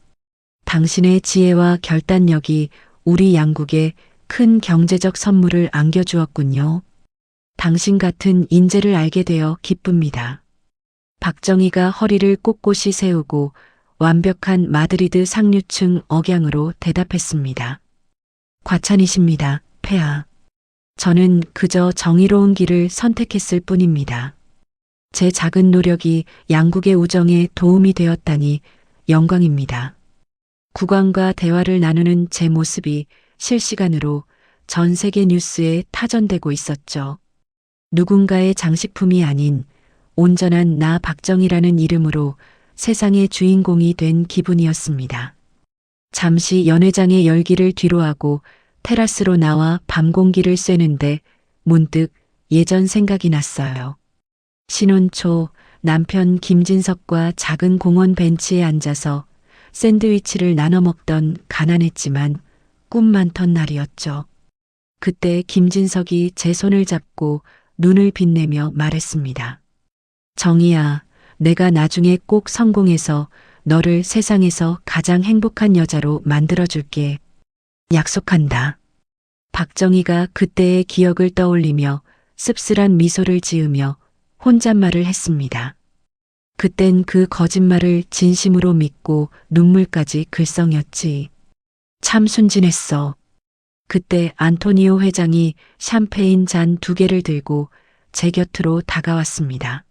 당신의 지혜와 결단력이 우리 양국에 큰 경제적 선물을 안겨주었군요. 당신 같은 인재를 알게 되어 기쁩니다. 박정희가 허리를 꼿꼿이 세우고 완벽한 마드리드 상류층 억양으로 대답했습니다. 과찬이십니다, 폐하. 저는 그저 정의로운 길을 선택했을 뿐입니다. 제 작은 노력이 양국의 우정에 도움이 되었다니 영광입니다. 국왕과 대화를 나누는 제 모습이 실시간으로 전 세계 뉴스에 타전되고 있었죠. 누군가의 장식품이 아닌 온전한 나 박정희라는 이름으로 세상의 주인공이 된 기분이었습니다. 잠시 연회장의 열기를 뒤로하고 테라스로 나와 밤 공기를 쐬는데 문득 예전 생각이 났어요. 신혼 초 남편 김진석과 작은 공원 벤치에 앉아서 샌드위치를 나눠 먹던 가난했지만 꿈 많던 날이었죠. 그때 김진석이 제 손을 잡고 눈을 빛내며 말했습니다. 정희야, 내가 나중에 꼭 성공해서 너를 세상에서 가장 행복한 여자로 만들어줄게. 약속한다. 박정희가 그때의 기억을 떠올리며 씁쓸한 미소를 지으며 혼잣말을 했습니다. 그땐 그 거짓말을 진심으로 믿고 눈물까지 글썽였지. 참 순진했어. 그때 안토니오 회장이 샴페인 잔 2개를 들고 제 곁으로 다가왔습니다.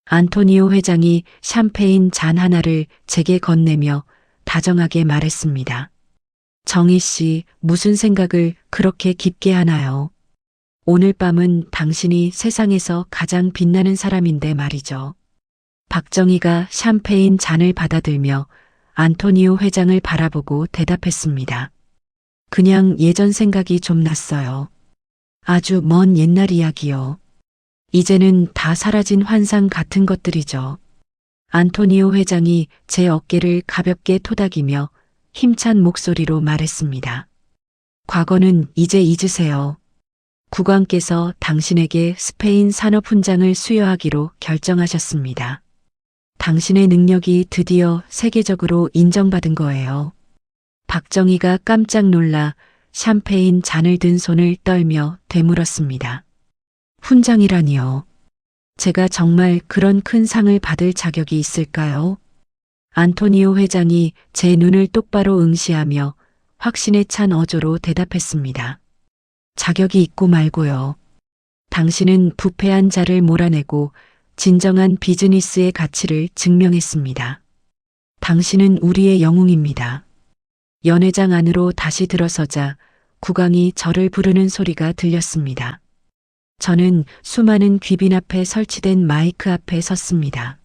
안토니오 회장이 샴페인 잔 하나를 제게 건네며 다정하게 말했습니다. 정희 씨, 무슨 생각을 그렇게 깊게 하나요? 오늘 밤은 당신이 세상에서 가장 빛나는 사람인데 말이죠. 박정희가 샴페인 잔을 받아들며 안토니오 회장을 바라보고 대답했습니다. 그냥 예전 생각이 좀 났어요. 아주 먼 옛날 이야기요. 이제는 다 사라진 환상 같은 것들이죠. 안토니오 회장이 제 어깨를 가볍게 토닥이며 힘찬 목소리로 말했습니다. 과거는 이제 잊으세요. 국왕께서 당신에게 스페인 산업 훈장을 수여하기로 결정하셨습니다. 당신의 능력이 드디어 세계적으로 인정받은 거예요. 박정희가 깜짝 놀라 샴페인 잔을 든 손을 떨며 되물었습니다. 훈장이라니요. 제가 정말 그런 큰 상을 받을 자격이 있을까요? 안토니오 회장이 제 눈을 똑바로 응시하며 확신에 찬 어조로 대답했습니다. 자격이 있고 말고요. 당신은 부패한 자를 몰아내고 진정한 비즈니스의 가치를 증명했습니다. 당신은 우리의 영웅입니다. 연회장 안으로 다시 들어서자 국왕이 저를 부르는 소리가 들렸습니다. 저는 수많은 귀빈 앞에 설치된 마이크 앞에 섰습니다.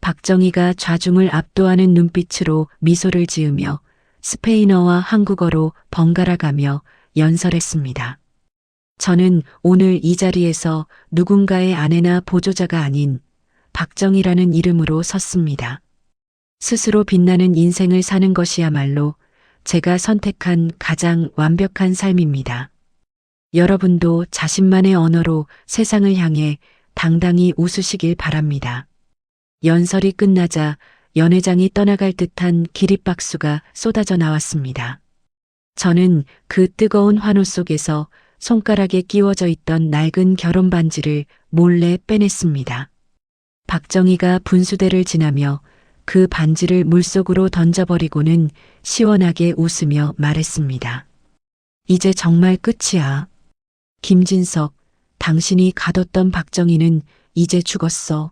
박정희가 좌중을 압도하는 눈빛으로 미소를 지으며 스페인어와 한국어로 번갈아가며 연설했습니다. 저는 오늘 이 자리에서 누군가의 아내나 보조자가 아닌 박정희라는 이름으로 섰습니다. 스스로 빛나는 인생을 사는 것이야말로 제가 선택한 가장 완벽한 삶입니다. 여러분도 자신만의 언어로 세상을 향해 당당히 웃으시길 바랍니다. 연설이 끝나자 연회장이 떠나갈 듯한 기립박수가 쏟아져 나왔습니다. 저는 그 뜨거운 환호 속에서 손가락에 끼워져 있던 낡은 결혼 반지를 몰래 빼냈습니다. 박정희가 분수대를 지나며 그 반지를 물속으로 던져버리고는 시원하게 웃으며 말했습니다. 이제 정말 끝이야. 김진석, 당신이 가뒀던 박정희는 이제 죽었어.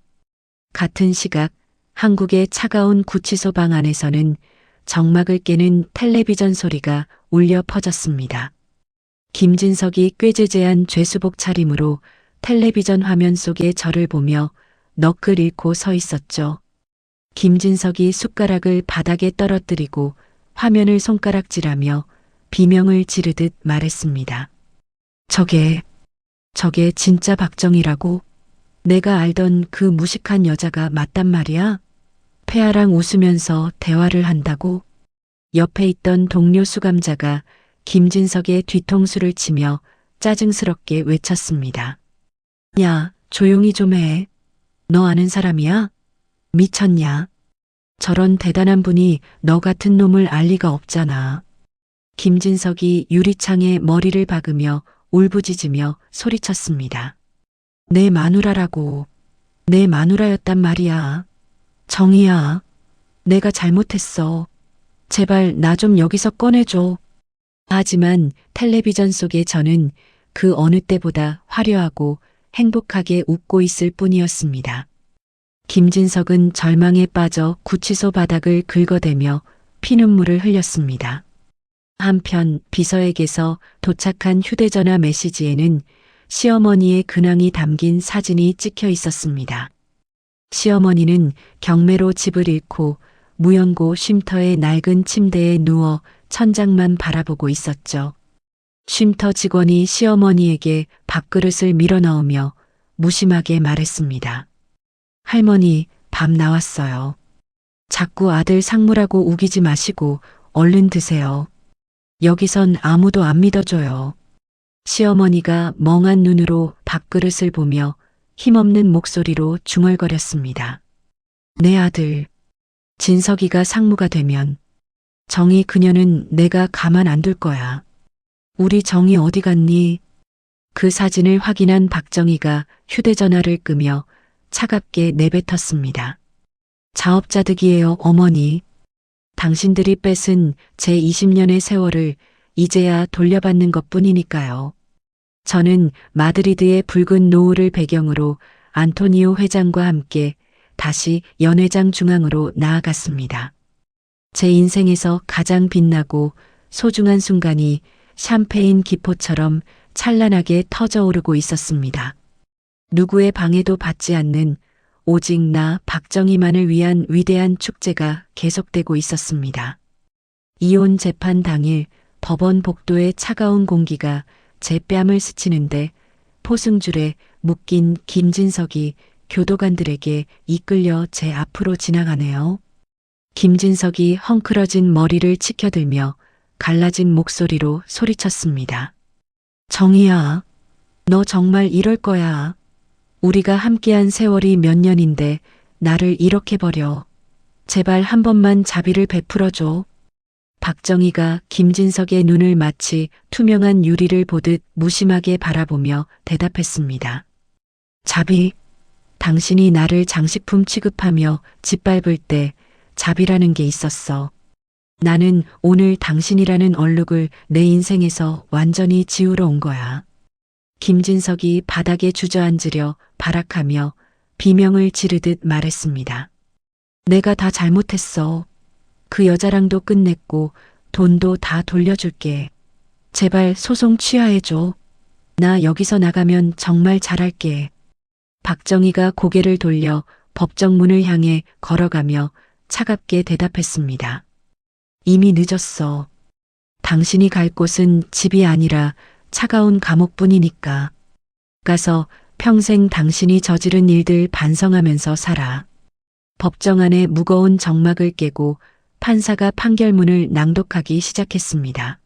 같은 시각 한국의 차가운 구치소 방 안에서는 정막을 깨는 텔레비전 소리가 울려 퍼졌습니다. 김진석이 꾀죄죄한 죄수복 차림으로 텔레비전 화면 속에 저를 보며 넋을 잃고 서 있었죠. 김진석이 숟가락을 바닥에 떨어뜨리고 화면을 손가락질하며 비명을 지르듯 말했습니다. 저게 진짜 박정희라고? 내가 알던 그 무식한 여자가 맞단 말이야? 폐하랑 웃으면서 대화를 한다고? 옆에 있던 동료 수감자가 김진석의 뒤통수를 치며 짜증스럽게 외쳤습니다. 야, 조용히 좀 해. 너 아는 사람이야? 미쳤냐? 저런 대단한 분이 너 같은 놈을 알 리가 없잖아. 김진석이 유리창에 머리를 박으며 울부짖으며 소리쳤습니다. 내 마누라라고. 내 마누라였단 말이야. 정희야, 내가 잘못했어. 제발 나 좀 여기서 꺼내줘. 하지만 텔레비전 속에 저는 그 어느 때보다 화려하고 행복하게 웃고 있을 뿐이었습니다. 김진석은 절망에 빠져 구치소 바닥을 긁어대며 피눈물을 흘렸습니다. 한편 비서에게서 도착한 휴대전화 메시지에는 시어머니의 근황이 담긴 사진이 찍혀 있었습니다. 시어머니는 경매로 집을 잃고 무연고 쉼터의 낡은 침대에 누워 천장만 바라보고 있었죠. 쉼터 직원이 시어머니에게 밥그릇을 밀어넣으며 무심하게 말했습니다. 할머니, 밥 나왔어요. 자꾸 아들 상무라고 우기지 마시고 얼른 드세요. 여기선 아무도 안 믿어줘요. 시어머니가 멍한 눈으로 밥그릇을 보며 힘없는 목소리로 중얼거렸습니다. 내 아들, 진석이가 상무가 되면 정희 그녀는 내가 가만 안 둘 거야. 우리 정희 어디 갔니? 그 사진을 확인한 박정희가 휴대전화를 끄며 차갑게 내뱉었습니다. 자업자득이에요, 어머니. 당신들이 뺏은 제 20년의 세월을 이제야 돌려받는 것뿐이니까요. 저는 마드리드의 붉은 노을을 배경으로 안토니오 회장과 함께 다시 연회장 중앙으로 나아갔습니다. 제 인생에서 가장 빛나고 소중한 순간이 샴페인 기포처럼 찬란하게 터져오르고 있었습니다. 누구의 방해도 받지 않는 오직 나 박정희만을 위한 위대한 축제가 계속되고 있었습니다. 이혼 재판 당일 법원 복도의 차가운 공기가 제 뺨을 스치는데 포승줄에 묶인 김진석이 교도관들에게 이끌려 제 앞으로 지나가네요. 김진석이 헝클어진 머리를 치켜들며 갈라진 목소리로 소리쳤습니다. 정희야, 너 정말 이럴 거야. 우리가 함께한 세월이 몇 년인데 나를 이렇게 버려. 제발 한 번만 자비를 베풀어줘. 박정희가 김진석의 눈을 마치 투명한 유리를 보듯 무심하게 바라보며 대답했습니다. 자비, 당신이 나를 장식품 취급하며 짓밟을 때 자비라는 게 있었어. 나는 오늘 당신이라는 얼룩을 내 인생에서 완전히 지우러 온 거야. 김진석이 바닥에 주저앉으려 발악하며 비명을 지르듯 말했습니다. 내가 다 잘못했어. 그 여자랑도 끝냈고 돈도 다 돌려줄게. 제발 소송 취하해줘. 나 여기서 나가면 정말 잘할게. 박정희가 고개를 돌려 법정 문을 향해 걸어가며 차갑게 대답했습니다. 이미 늦었어. 당신이 갈 곳은 집이 아니라 차가운 감옥뿐이니까. 가서 평생 당신이 저지른 일들 반성하면서 살아. 법정 안에 무거운 정막을 깨고 판사가 판결문을 낭독하기 시작했습니다.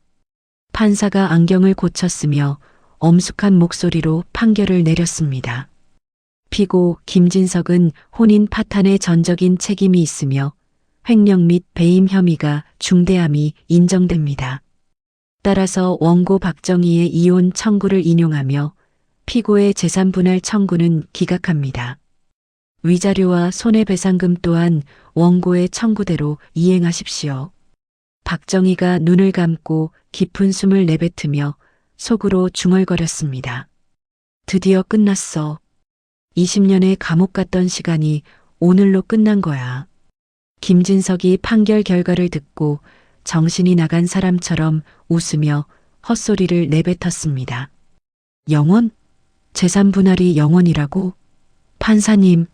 판사가 안경을 고쳤으며 엄숙한 목소리로 판결을 내렸습니다. 피고 김진석은 혼인 파탄에 전적인 책임이 있으며 횡령 및 배임 혐의가 중대함이 인정됩니다. 따라서 원고 박정희의 이혼 청구를 인용하며 피고의 재산 분할 청구는 기각합니다. 위자료와 손해배상금 또한 원고의 청구대로 이행하십시오. 박정희가 눈을 감고 깊은 숨을 내뱉으며 속으로 중얼거렸습니다. 드디어 끝났어. 20년의 감옥 갔던 시간이 오늘로 끝난 거야. 김진석이 판결 결과를 듣고 정신이 나간 사람처럼 웃으며 헛소리를 내뱉었습니다. 영원? 재산 분할이 영원이라고? 판사님,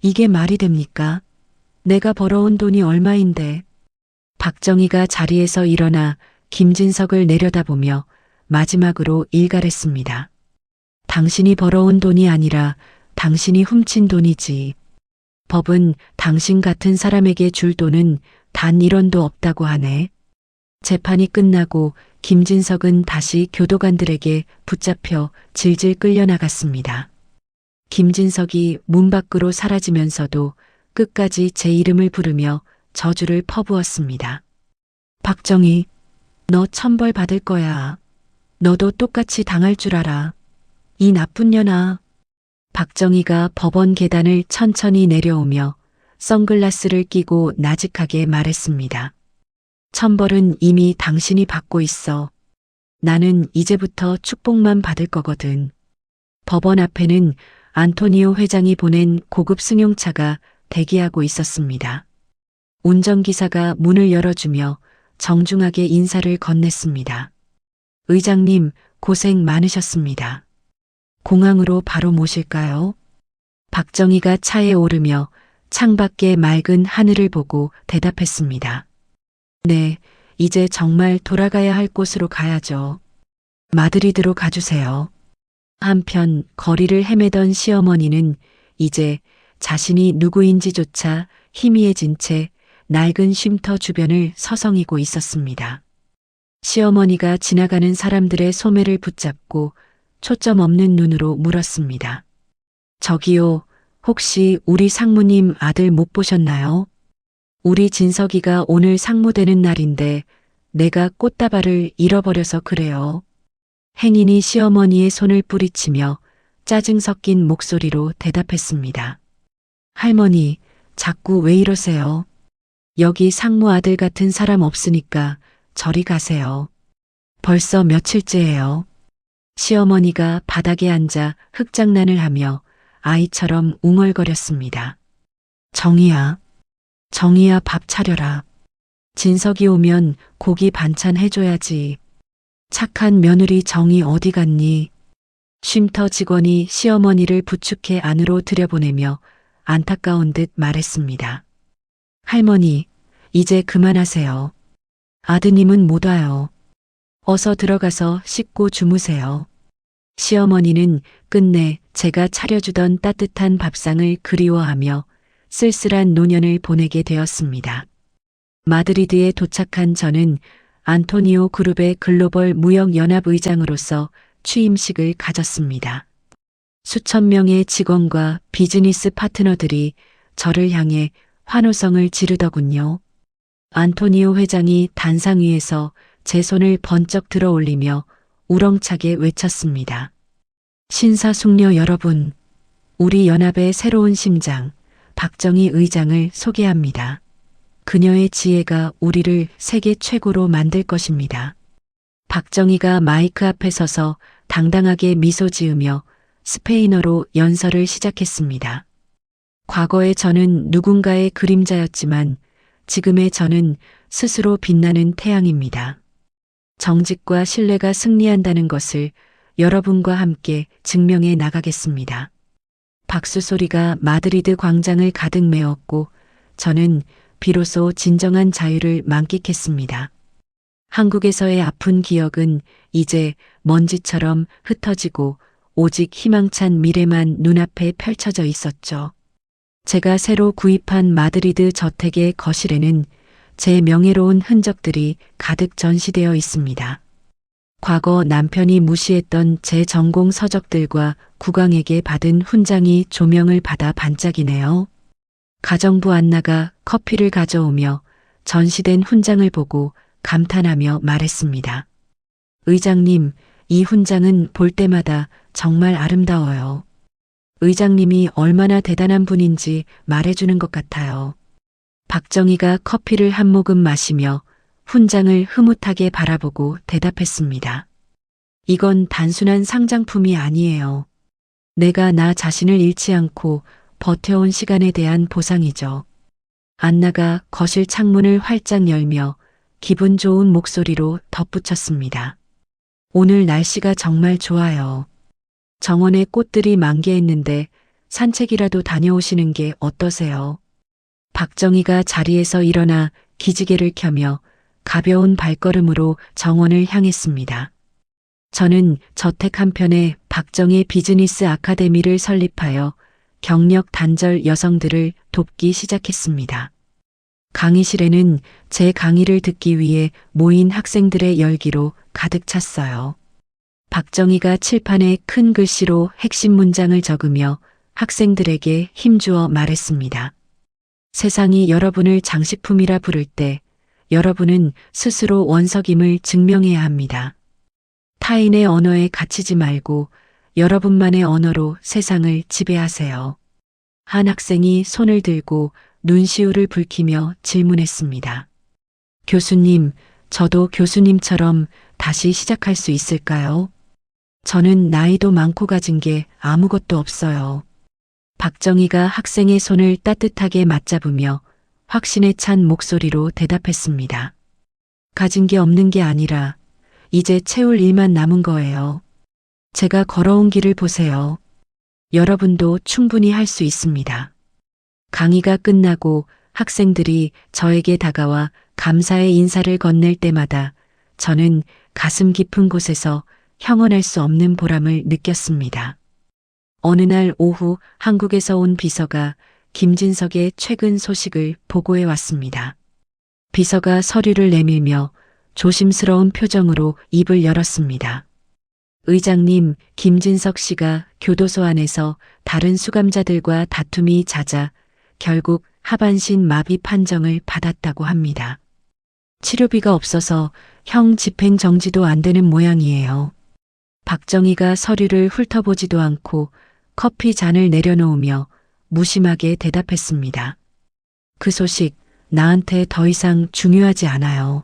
이게 말이 됩니까? 내가 벌어온 돈이 얼마인데. 박정희가 자리에서 일어나 김진석을 내려다보며 마지막으로 일갈했습니다. 당신이 벌어온 돈이 아니라 당신이 훔친 돈이지. 법은 당신 같은 사람에게 줄 돈은 단 1원도 없다고 하네. 재판이 끝나고 김진석은 다시 교도관들에게 붙잡혀 질질 끌려나갔습니다. 김진석이 문 밖으로 사라지면서도 끝까지 제 이름을 부르며 저주를 퍼부었습니다. 박정희, 너 천벌 받을 거야. 너도 똑같이 당할 줄 알아. 이 나쁜 년아. 박정희가 법원 계단을 천천히 내려오며 선글라스를 끼고 나직하게 말했습니다. 천벌은 이미 당신이 받고 있어. 나는 이제부터 축복만 받을 거거든. 법원 앞에는 안토니오 회장이 보낸 고급 승용차가 대기하고 있었습니다. 운전기사가 문을 열어주며 정중하게 인사를 건넸습니다. 의장님, 고생 많으셨습니다. 공항으로 바로 모실까요? 박정희가 차에 오르며 창밖의 맑은 하늘을 보고 대답했습니다. 네, 이제 정말 돌아가야 할 곳으로 가야죠. 마드리드로 가주세요. 한편 거리를 헤매던 시어머니는 이제 자신이 누구인지조차 희미해진 채 낡은 쉼터 주변을 서성이고 있었습니다. 시어머니가 지나가는 사람들의 소매를 붙잡고 초점 없는 눈으로 물었습니다. 저기요, 혹시 우리 상무님 아들 못 보셨나요? 우리 진석이가 오늘 상무되는 날인데 내가 꽃다발을 잃어버려서 그래요. 행인이 시어머니의 손을 뿌리치며 짜증 섞인 목소리로 대답했습니다. 할머니, 자꾸 왜 이러세요? 여기 상무 아들 같은 사람 없으니까 저리 가세요. 벌써 며칠째예요. 시어머니가 바닥에 앉아 흙장난을 하며 아이처럼 웅얼거렸습니다. 정희야, 정희야 밥 차려라. 진석이 오면 고기 반찬 해줘야지. 착한 며느리 정희 어디 갔니? 쉼터 직원이 시어머니를 부축해 안으로 들여보내며 안타까운 듯 말했습니다. 할머니, 이제 그만하세요. 아드님은 못 와요. 어서 들어가서 씻고 주무세요. 시어머니는 끝내 제가 차려주던 따뜻한 밥상을 그리워하며 쓸쓸한 노년을 보내게 되었습니다. 마드리드에 도착한 저는 안토니오 그룹의 글로벌 무역연합 의장으로서 취임식을 가졌습니다. 수천 명의 직원과 비즈니스 파트너들이 저를 향해 환호성을 지르더군요. 안토니오 회장이 단상 위에서 제 손을 번쩍 들어 올리며 우렁차게 외쳤습니다. 신사숙녀 여러분, 우리 연합의 새로운 심장, 박정희 의장을 소개합니다. 그녀의 지혜가 우리를 세계 최고로 만들 것입니다. 박정희가 마이크 앞에 서서 당당하게 미소 지으며 스페인어로 연설을 시작했습니다. 과거의 저는 누군가의 그림자였지만 지금의 저는 스스로 빛나는 태양입니다. 정직과 신뢰가 승리한다는 것을 여러분과 함께 증명해 나가겠습니다. 박수 소리가 마드리드 광장을 가득 메웠고 저는 비로소 진정한 자유를 만끽했습니다. 한국에서의 아픈 기억은 이제 먼지처럼 흩어지고 오직 희망찬 미래만 눈앞에 펼쳐져 있었죠. 제가 새로 구입한 마드리드 저택의 거실에는 제 명예로운 흔적들이 가득 전시되어 있습니다. 과거 남편이 무시했던 제 전공 서적들과 국왕에게 받은 훈장이 조명을 받아 반짝이네요. 가정부 안나가 커피를 가져오며 전시된 훈장을 보고 감탄하며 말했습니다. 의장님, 이 훈장은 볼 때마다 정말 아름다워요. 의장님이 얼마나 대단한 분인지 말해주는 것 같아요. 박정희가 커피를 한 모금 마시며 훈장을 흐뭇하게 바라보고 대답했습니다. 이건 단순한 상장품이 아니에요. 내가 나 자신을 잃지 않고 버텨온 시간에 대한 보상이죠. 안나가 거실 창문을 활짝 열며 기분 좋은 목소리로 덧붙였습니다. 오늘 날씨가 정말 좋아요. 정원에 꽃들이 만개했는데 산책이라도 다녀오시는 게 어떠세요? 박정희가 자리에서 일어나 기지개를 켜며 가벼운 발걸음으로 정원을 향했습니다. 저는 저택 한편에 박정희 비즈니스 아카데미를 설립하여 경력 단절 여성들을 돕기 시작했습니다. 강의실에는 제 강의를 듣기 위해 모인 학생들의 열기로 가득 찼어요. 박정희가 칠판에 큰 글씨로 핵심 문장을 적으며 학생들에게 힘주어 말했습니다. 세상이 여러분을 장식품이라 부를 때 여러분은 스스로 원석임을 증명해야 합니다. 타인의 언어에 갇히지 말고 여러분만의 언어로 세상을 지배하세요. 한 학생이 손을 들고 눈시울을 붉히며 질문했습니다. 교수님, 저도 교수님처럼 다시 시작할 수 있을까요? 저는 나이도 많고 가진 게 아무것도 없어요. 박정희가 학생의 손을 따뜻하게 맞잡으며 확신에 찬 목소리로 대답했습니다. 가진 게 없는 게 아니라 이제 채울 일만 남은 거예요. 제가 걸어온 길을 보세요. 여러분도 충분히 할 수 있습니다. 강의가 끝나고 학생들이 저에게 다가와 감사의 인사를 건넬 때마다 저는 가슴 깊은 곳에서 형언할 수 없는 보람을 느꼈습니다. 어느 날 오후 한국에서 온 비서가 김진석의 최근 소식을 보고해 왔습니다. 비서가 서류를 내밀며 조심스러운 표정으로 입을 열었습니다. 의장님, 김진석 씨가 교도소 안에서 다른 수감자들과 다툼이 잦아 결국 하반신 마비 판정을 받았다고 합니다. 치료비가 없어서 형 집행 정지도 안 되는 모양이에요. 박정희가 서류를 훑어보지도 않고 커피 잔을 내려놓으며 무심하게 대답했습니다. 그 소식 나한테 더 이상 중요하지 않아요.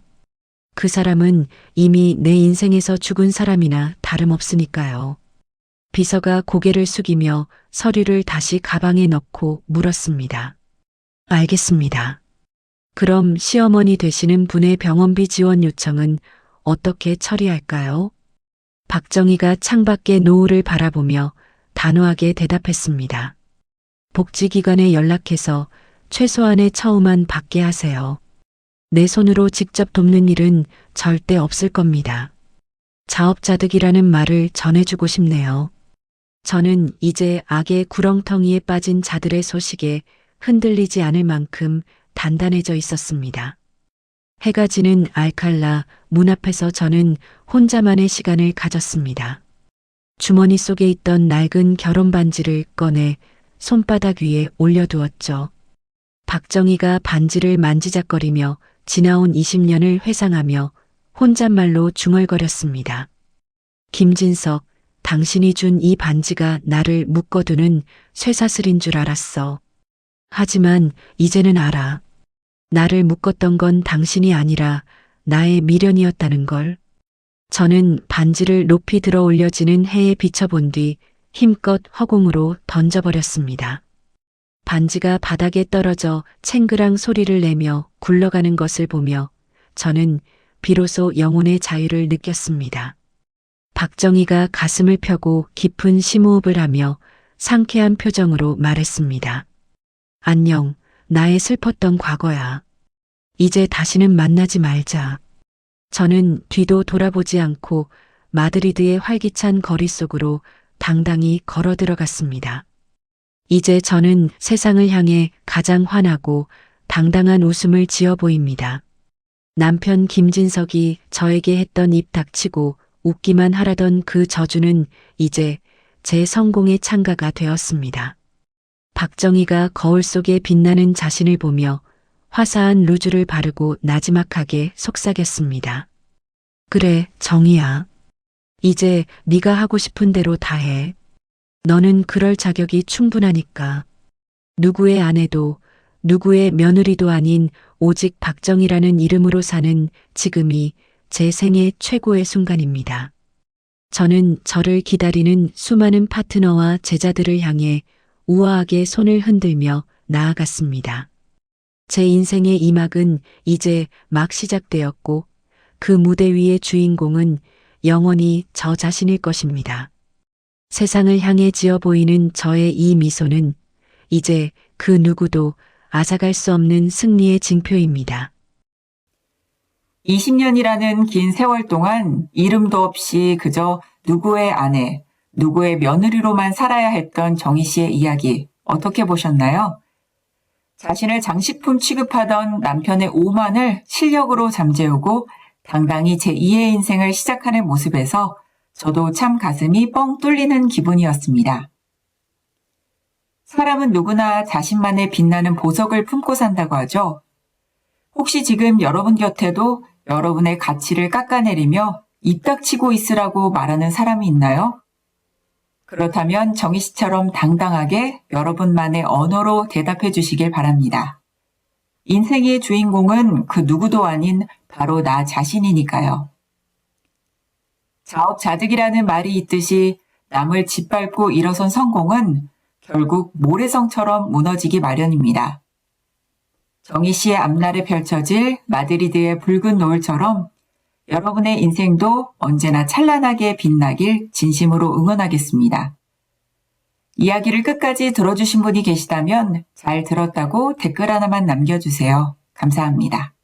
그 사람은 이미 내 인생에서 죽은 사람이나 다름없으니까요. 비서가 고개를 숙이며 서류를 다시 가방에 넣고 물었습니다. 알겠습니다. 그럼 시어머니 되시는 분의 병원비 지원 요청은 어떻게 처리할까요? 박정희가 창밖의 노을을 바라보며 단호하게 대답했습니다. 복지기관에 연락해서 최소한의 처우만 받게 하세요. 내 손으로 직접 돕는 일은 절대 없을 겁니다. 자업자득이라는 말을 전해주고 싶네요. 저는 이제 악의 구렁텅이에 빠진 자들의 소식에 흔들리지 않을 만큼 단단해져 있었습니다. 해가 지는 알칼라 문 앞에서 저는 혼자만의 시간을 가졌습니다. 주머니 속에 있던 낡은 결혼 반지를 꺼내 손바닥 위에 올려두었죠. 박정희가 반지를 만지작거리며 지나온 20년을 회상하며 혼잣말로 중얼거렸습니다. 김진석, 당신이 준 이 반지가 나를 묶어두는 쇠사슬인 줄 알았어. 하지만 이제는 알아. 나를 묶었던 건 당신이 아니라 나의 미련이었다는 걸. 저는 반지를 높이 들어 올려지는 해에 비춰본 뒤 힘껏 허공으로 던져버렸습니다. 반지가 바닥에 떨어져 챙그랑 소리를 내며 굴러가는 것을 보며 저는 비로소 영혼의 자유를 느꼈습니다. 박정희가 가슴을 펴고 깊은 심호흡을 하며 상쾌한 표정으로 말했습니다. 안녕, 나의 슬펐던 과거야. 이제 다시는 만나지 말자. 저는 뒤도 돌아보지 않고 마드리드의 활기찬 거리 속으로 당당히 걸어 들어갔습니다. 이제 저는 세상을 향해 가장 환하고 당당한 웃음을 지어 보입니다. 남편 김진석이 저에게 했던 입 닥치고 웃기만 하라던 그 저주는 이제 제 성공의 창가가 되었습니다. 박정희가 거울 속에 빛나는 자신을 보며 화사한 루즈를 바르고 나지막하게 속삭였습니다. 그래, 정희야. 이제 네가 하고 싶은 대로 다 해. 너는 그럴 자격이 충분하니까. 누구의 아내도 누구의 며느리도 아닌 오직 박정희라는 이름으로 사는 지금이 제 생애 최고의 순간입니다. 저는 저를 기다리는 수많은 파트너와 제자들을 향해 우아하게 손을 흔들며 나아갔습니다. 제 인생의 이 막은 이제 막 시작되었고 그 무대 위의 주인공은 영원히 저 자신일 것입니다. 세상을 향해 지어 보이는 저의 이 미소는 이제 그 누구도 앗아갈 수 없는 승리의 징표입니다. 20년이라는 긴 세월 동안 이름도 없이 그저 누구의 아내, 누구의 며느리로만 살아야 했던 정희 씨의 이야기 어떻게 보셨나요? 자신을 장식품 취급하던 남편의 오만을 실력으로 잠재우고 당당히 제2의 인생을 시작하는 모습에서 저도 참 가슴이 뻥 뚫리는 기분이었습니다. 사람은 누구나 자신만의 빛나는 보석을 품고 산다고 하죠. 혹시 지금 여러분 곁에도 여러분의 가치를 깎아내리며 입 닥치고 있으라고 말하는 사람이 있나요? 그렇다면 정희 씨처럼 당당하게 여러분만의 언어로 대답해 주시길 바랍니다. 인생의 주인공은 그 누구도 아닌 바로 나 자신이니까요. 자업자득이라는 말이 있듯이 남을 짓밟고 일어선 성공은 결국 모래성처럼 무너지기 마련입니다. 정희 씨의 앞날에 펼쳐질 마드리드의 붉은 노을처럼 여러분의 인생도 언제나 찬란하게 빛나길 진심으로 응원하겠습니다. 이야기를 끝까지 들어주신 분이 계시다면 잘 들었다고 댓글 하나만 남겨주세요. 감사합니다.